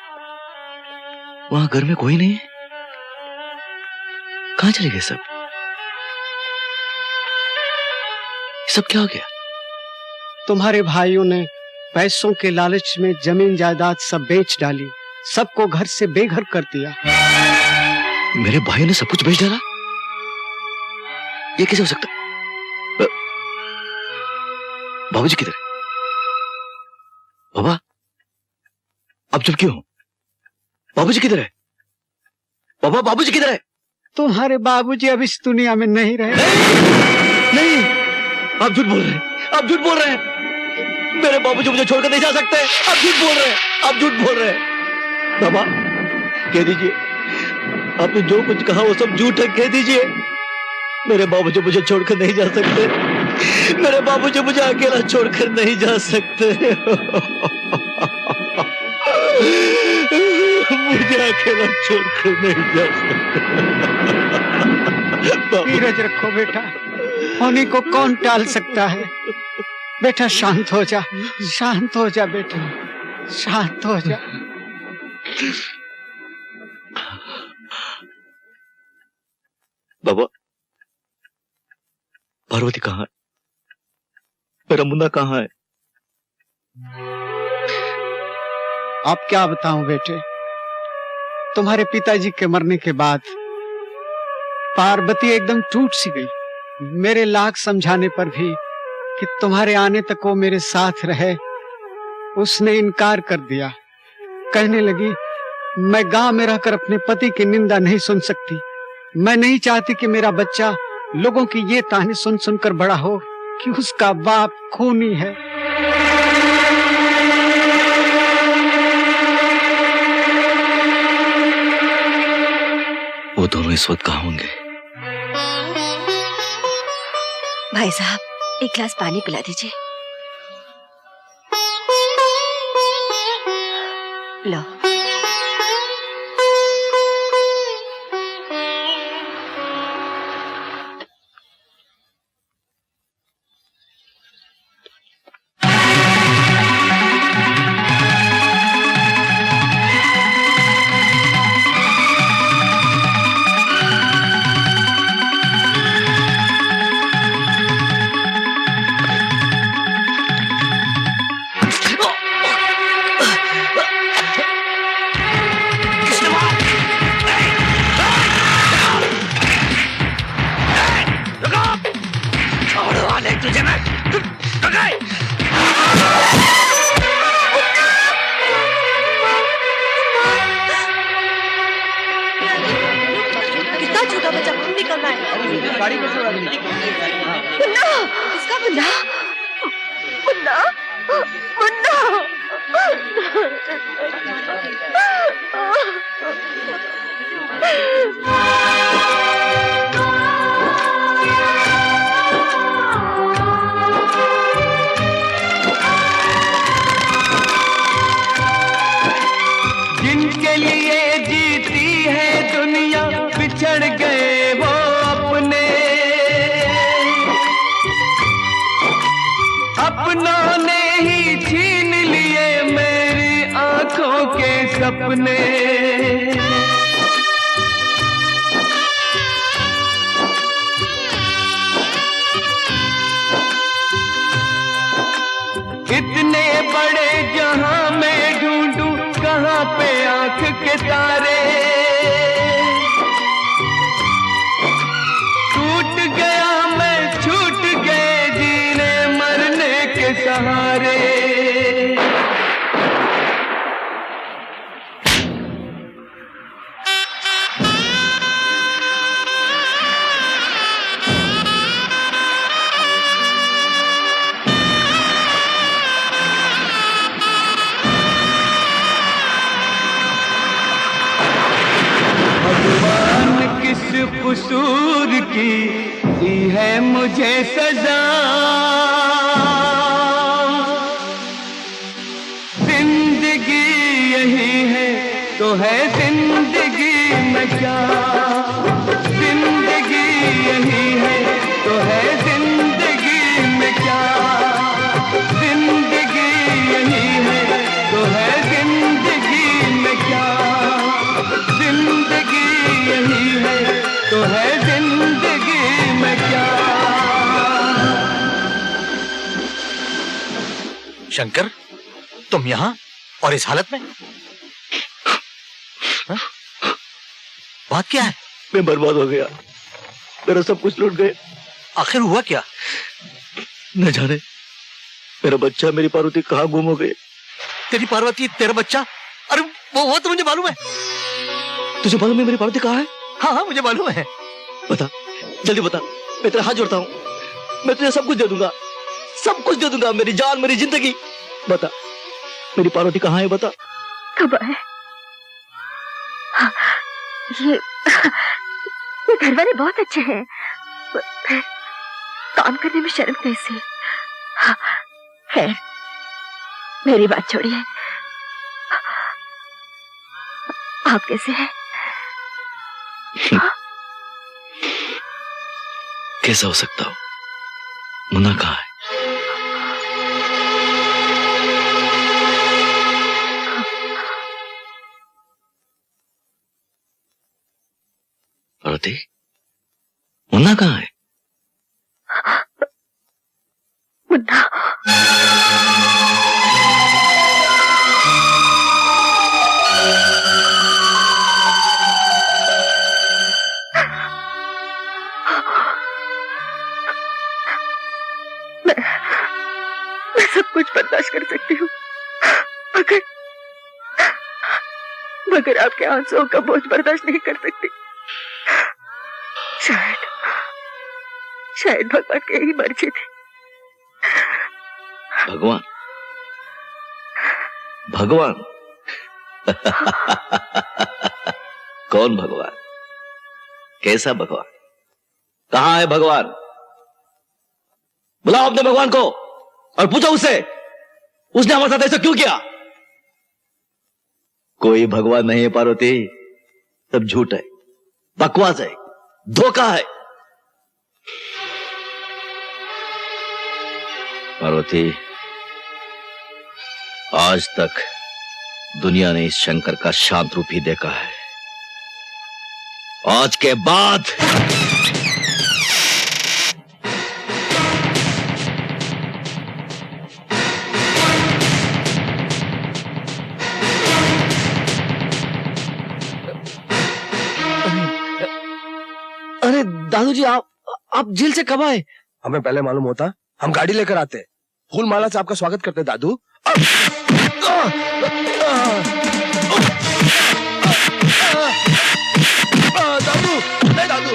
वहां घर में कोई नहीं है। कहाँ चले गए सब? सब क्या हो गया? तुम्हारे भाइयों ने पैसों के लालच में जमीन जायदाद सब बेच डाली, सबको घर से बेघर कर दिया। मेरे भाइयों ने सब कुछ बेच डाला? ये कैसे हो सकता? बाबूजी किधर है? बाबा, अब चुप क्यों हो? बाबूजी किधर है? बाबा, बाबूजी किधर है? तुम्हारे बाबूजी अब इस दुनिया में नहीं रहे। नहीं, आप झूठ बोल रहे हैं, आप झूठ बोल रहे हैं। मेरे बाबूजी मुझे छोड़कर नहीं जा सकते। आप झूठ बोल रहे हैं, आप झूठ बोल रहे हैं। बाबा, कह दीजिए, आपने जो कुछ कहा वो सब झूठ है, कह दीजिए। मेरे बाबूजी मुझे छोड़कर नहीं जा सकते। मेरे बाबूजी मुझे अकेला छोड़कर नहीं जा सकते। मुझे अकेला छोड़कर नहीं जा सकते। धीरज रखो बेटा, होने को कौन टाल सकता है। बेटा शांत हो जा, शांत हो जा बेटा, शांत हो जा। बाबा, पार्वती कहाँ है? मेरा मुन्ना कहाँ है? आप क्या बताऊं बेटे, तुम्हारे पिताजी के मरने के बाद पार्वती एकदम टूट सी गई। मेरे लाख समझाने पर भी कि तुम्हारे आने तक वो मेरे साथ रहे, उसने इनकार कर दिया। कहने लगी, मैं गांव में रहकर अपने पति की निंदा नहीं सुन सकती। मैं नहीं चाहती कि मेरा बच्चा लोगों की ये ताने सुन सुनकर बड़ा हो कि उसका बाप खूनी है। वो दोनों इस वक्त कहाँ होंगे? भाई साहब, एक गिलास पानी पिला दीजिए। लो। छोड़ो वाले तुझे मैं कितना छोटा बच्चा खून निकल रहा है। गाड़ी को छोड़ा दी। मुन्ना, इसका मुन्ना, मुन्ना, मुन्ना। जिनके लिए जीती है दुनिया बिछड़ गए वो अपने, अपनों ने ही छीन लिए मेरी आंखों के सपने। इतने बड़े जहां मैं ढूंढूं कहां पे आंख के तारे, टूट गया मैं छूट गए जीने मरने के सहारे। कसूर की दी है मुझे सजा, जिंदगी यही है तो है जिंदगी में क्या, जिंदगी यही है तो है जिंदगी में क्या, जिंदगी यही है तो है जिंदगी में क्या, जिंदगी यही है तो है जिंदगी में क्या। शंकर, तुम यहाँ और इस हालत में? हा? बात क्या है? मैं बर्बाद हो गया, मेरा सब कुछ लूट गए। आखिर हुआ क्या? न जाने मेरा बच्चा मेरी पार्वती कहाँ गुम हो गई। तेरी पार्वती, तेरा बच्चा? अरे वो तो मुझे मालूम है। तुझे मालूम है मेरी पार्वती कहाँ है? हाँ, मुझे मालूम है। बता, जल्दी बता, मैं तेरा हाथ जोड़ता हूँ, मैं तुझे सब कुछ दे दूंगा, सब कुछ दे दूंगा, मेरी जान, मेरी जिंदगी। बता, मेरी पार्वती कहाँ है? बता। कब आए? ये घर वाले बहुत अच्छे हैं, फिर काम करने में शर्म कैसी? खैर, मेरी बात छोड़िए, आप कैसे हैं? कैसा हो सकता हो? मुन्ना कहाँ है? पार्वती, मुन्ना कहाँ है? मुन्ना, मैं सब कुछ बर्दाश्त कर सकती हूँ, मगर आपके आंसुओं का बोझ बर्दाश्त नहीं कर सकती। शायद भगवान की यही मर्जी थी। भगवान? भगवान? कौन भगवान? कैसा भगवान? कहाँ है भगवान? बुलाओ अपने भगवान को और पूछो उससे, उसने हमारे साथ ऐसा क्यों किया? कोई भगवान नहीं है पार्वती, सब झूठ है, बकवास है, धोखा है। पार्वती, आज तक दुनिया ने इस शंकर का शांत रूप ही देखा है। आज के बाद दादू जी आप जेल से कब आए? हमें पहले मालूम होता हम गाड़ी लेकर आते, फूल माला से आपका स्वागत करते दादू। दादू नहीं दादू।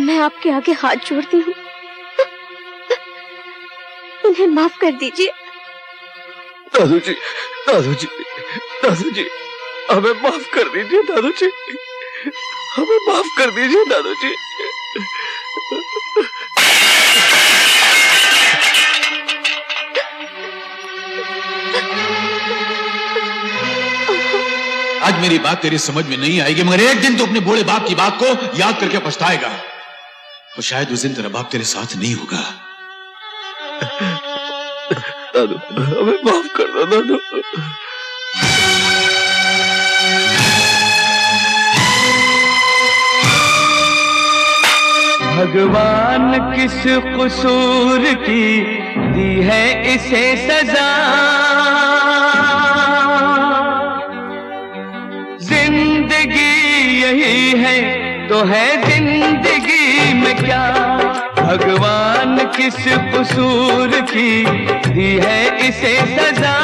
मैं आपके आगे हाथ जोड़ती हूँ, इन्हें माफ कर दीजिए। दादू जी, दादू जी, दादू जी, हमें माफ कर दीजिए दादू जी, हमें माफ कर दीजिए दादू जी। आज मेरी बात तेरी समझ में नहीं आएगी, मगर एक दिन तो अपने बूढ़े बाप की बात को याद करके पछताएगा, और शायद उस दिन तेरा बाप तेरे साथ नहीं होगा। दादू, हमें माफ कर दो दादू। भगवान किस कसूर की दी है इसे सजा, जिंदगी यही है तो है जिंदगी में क्या, भगवान किस कसूर की दी है इसे सजा,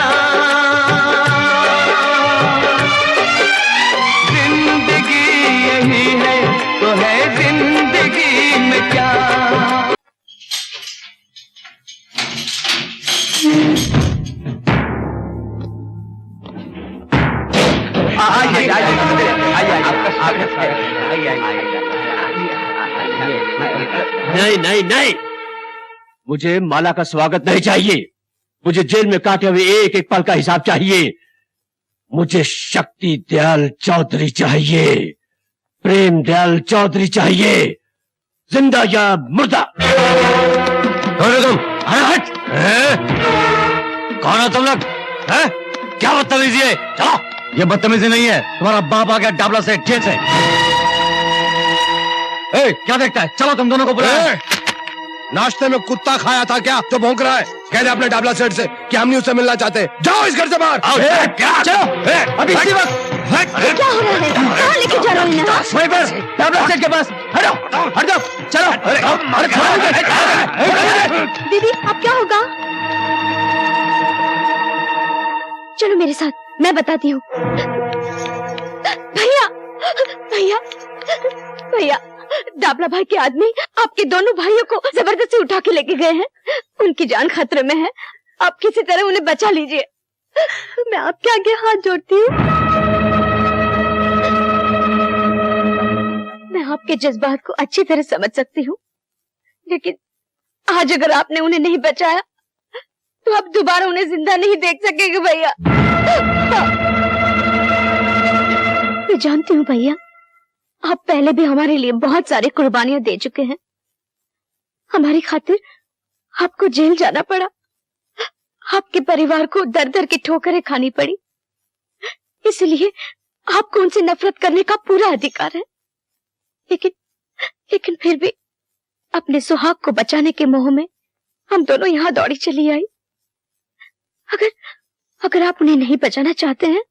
जिंदगी यही है तो है जिंदगी में क्या। नहीं नहीं नहीं, मुझे माला का स्वागत नहीं चाहिए, मुझे जेल में काटे हुए एक एक पल का हिसाब चाहिए। मुझे शक्ति दयाल चौधरी चाहिए, प्रेम दयाल चौधरी चाहिए, जिंदा या मुर्दा। तुम हट, कौन हो तुम लोग? क्या बदतमीजी है? चलो। ये बदतमीजी नहीं है, तुम्हारा बाप आ गया डाबला से जेल से। क्या देखता है? चलो तुम दोनों को बुलाओ। नाश्ते में कुत्ता खाया था क्या जो भौंक रहा है? कह दे अपने डाबला सेठ से कि हम नहीं उससे मिलना चाहते। जाओ इस घर से बाहर। चलो अभी इसी वक्त। क्या हो रहा है? कहाँ लेके जा रहे हैं? वहीं पर डाबला सेठ के पास। हटो हट जाओ, चलो। दीदी अब क्या होगा? चलो मेरे साथ, मैं बताती हूँ। भैया भैया भैया, डाबला भाई के आदमी आपके दोनों भाइयों को जबरदस्ती उठा के लेके गए हैं, उनकी जान खतरे में है, आप किसी तरह उन्हें बचा लीजिए। मैं आपके आगे हाथ जोड़ती हूँ। मैं आपके जज्बात को अच्छी तरह समझ सकती हूँ, लेकिन आज अगर आपने उन्हें नहीं बचाया तो आप दोबारा उन्हें जिंदा नहीं देख सकेंगे भैया। मैं जानती हूँ भैया, आप पहले भी हमारे लिए बहुत सारी कुर्बानियां दे चुके हैं। हमारी खातिर आपको जेल जाना पड़ा, आपके परिवार को दर दर की ठोकरें खानी पड़ी, इसलिए आपको उनसे नफरत करने का पूरा अधिकार है। लेकिन फिर भी अपने सुहाग को बचाने के मोह में हम दोनों यहाँ दौड़ी चली आई। अगर आप उन्हें नहीं बचाना चाहते हैं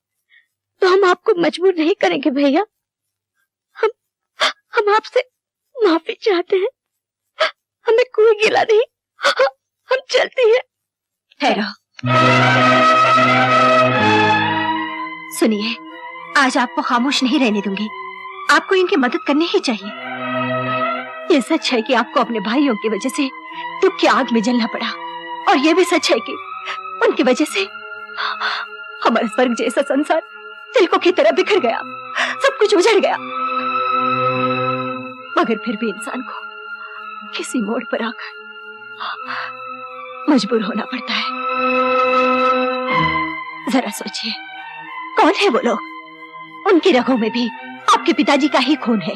तो हम आपको मजबूर नहीं करेंगे भैया। हम आपसे माफी चाहते हैं, हमें कोई गिला नहीं, हम चलते हैं। ठहरो, सुनिए, आज आपको खामोश नहीं रहने दूंगी, आपको इनकी मदद करनी ही चाहिए। ये सच है कि आपको अपने भाइयों की वजह से दुख की आग में जलना पड़ा, और ये भी सच है कि उनकी वजह से हमारा स्वर्ग जैसा संसार तिलकों की तरह बिखर गया, सब कुछ उजड़ गया। मगर फिर भी इंसान को किसी मोड़ पर आकर मजबूर होना पड़ता है। जरा सोचिए, कौन है वो लोग? उनकी रगों में भी आपके पिताजी का ही खून है।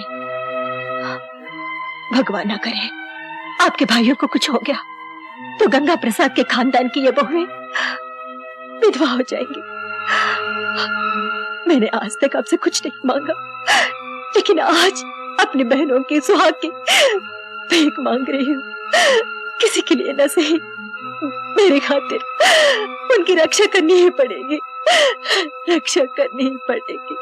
भगवान ना करे आपके भाइयों को कुछ हो गया तो गंगा प्रसाद के खानदान की ये बहुएं विधवा हो जाएंगी। मैंने आज तक आपसे कुछ नहीं मांगा, लेकिन आज अपनी बहनों की सुहाग की भीख मांग रही हूँ। किसी के लिए न सही, मेरे खातिर उनकी रक्षा करनी ही पड़ेगी, रक्षा करनी ही पड़ेगी।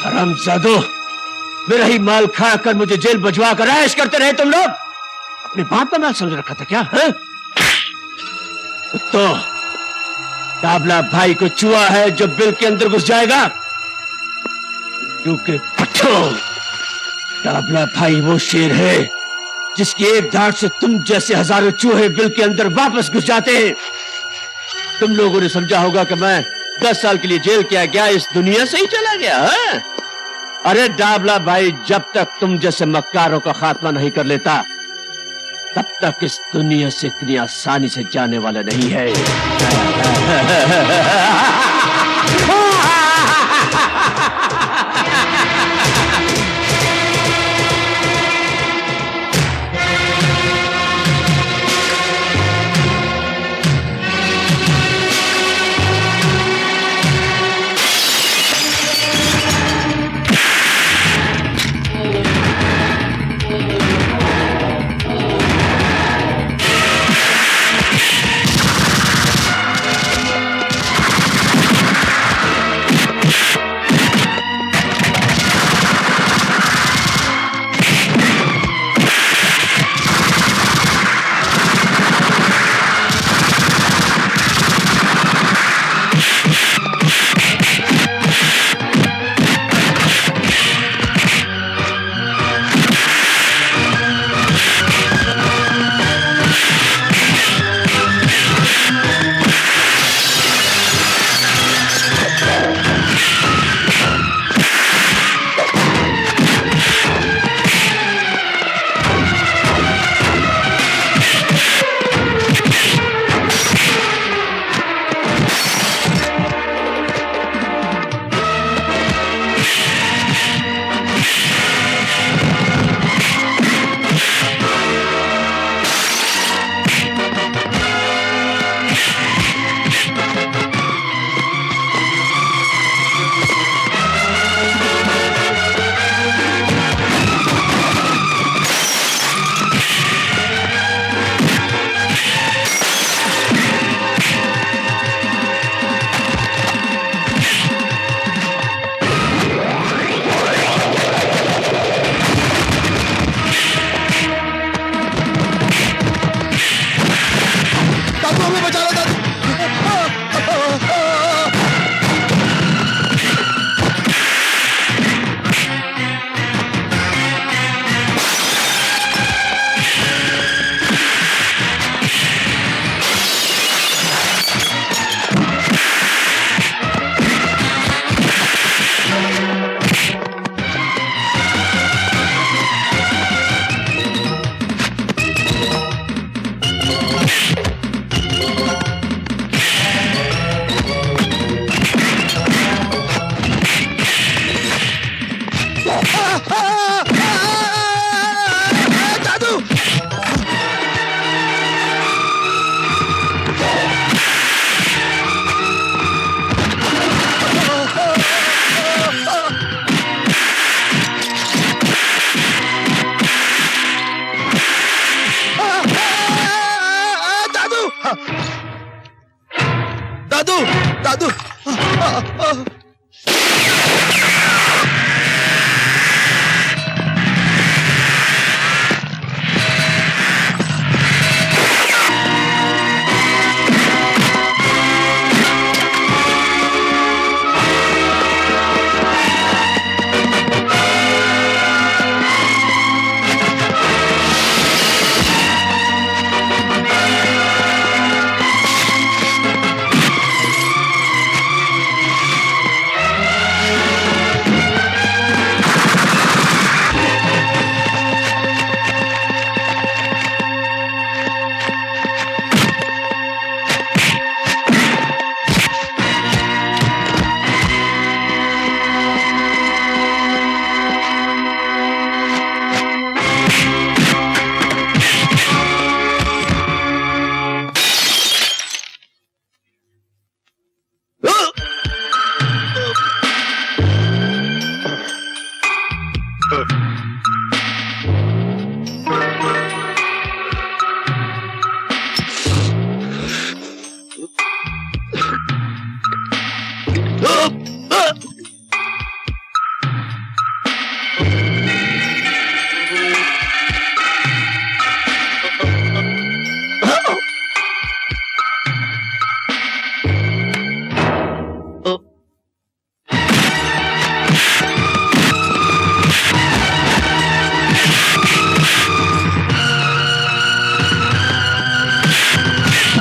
हरामजादो, मेरा ही माल खाकर मुझे जेल भिजवा कर ऐश करते रहे तुम लोग। अपने बाप का माल समझ रखा था क्या? तो डाबला भाई को चुआ है जो बिल के अंदर घुस जाएगा, क्योंकि पट्टो डाबला भाई वो शेर है जिसकी एक धाड़ से तुम जैसे हजारों चूहे बिल के अंदर वापस घुस जाते हैं। तुम लोगों ने समझा होगा कि मैं 10 साल के लिए जेल किया गया, इस दुनिया से ही चला गया है? अरे डाबला भाई जब तक तुम जैसे मक्कारों का खात्मा नहीं कर लेता तब तक इस दुनिया से इतनी आसानी से जाने वाला नहीं है।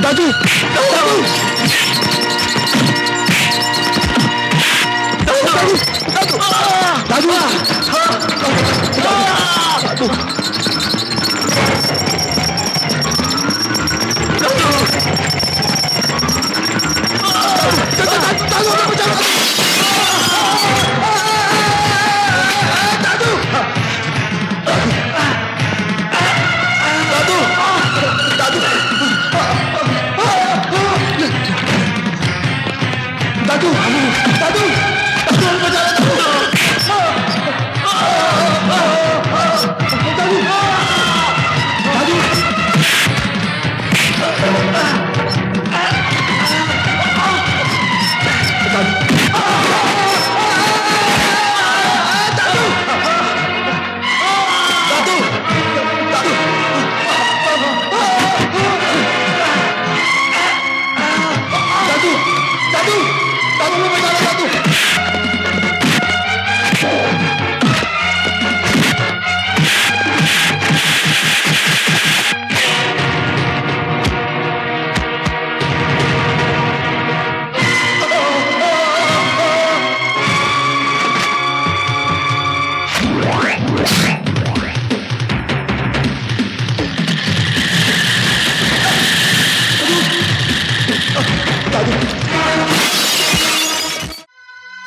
दादू दादू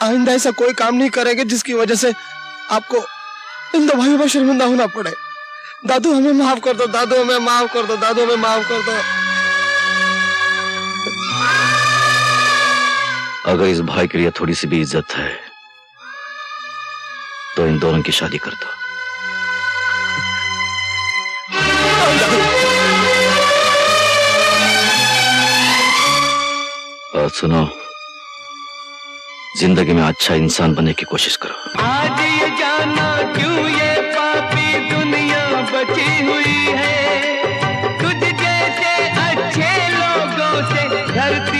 आइंदा ऐसा कोई काम नहीं करेंगे जिसकी वजह से आपको इन दो भाइयों पर शर्मिंदा होना पड़े। दादू हमें माफ कर दो, दादू हमें माफ कर दो, दादू हमें माफ कर दो। अगर इस भाई के लिए थोड़ी सी भी इज्जत है तो इन दोनों की शादी कर दो। और सुनो, जिंदगी में अच्छा इंसान बनने की कोशिश करो। आज ये जाना क्यों ये पापी दुनिया बची हुई है, तुझ जैसे अच्छे लोगों से धरती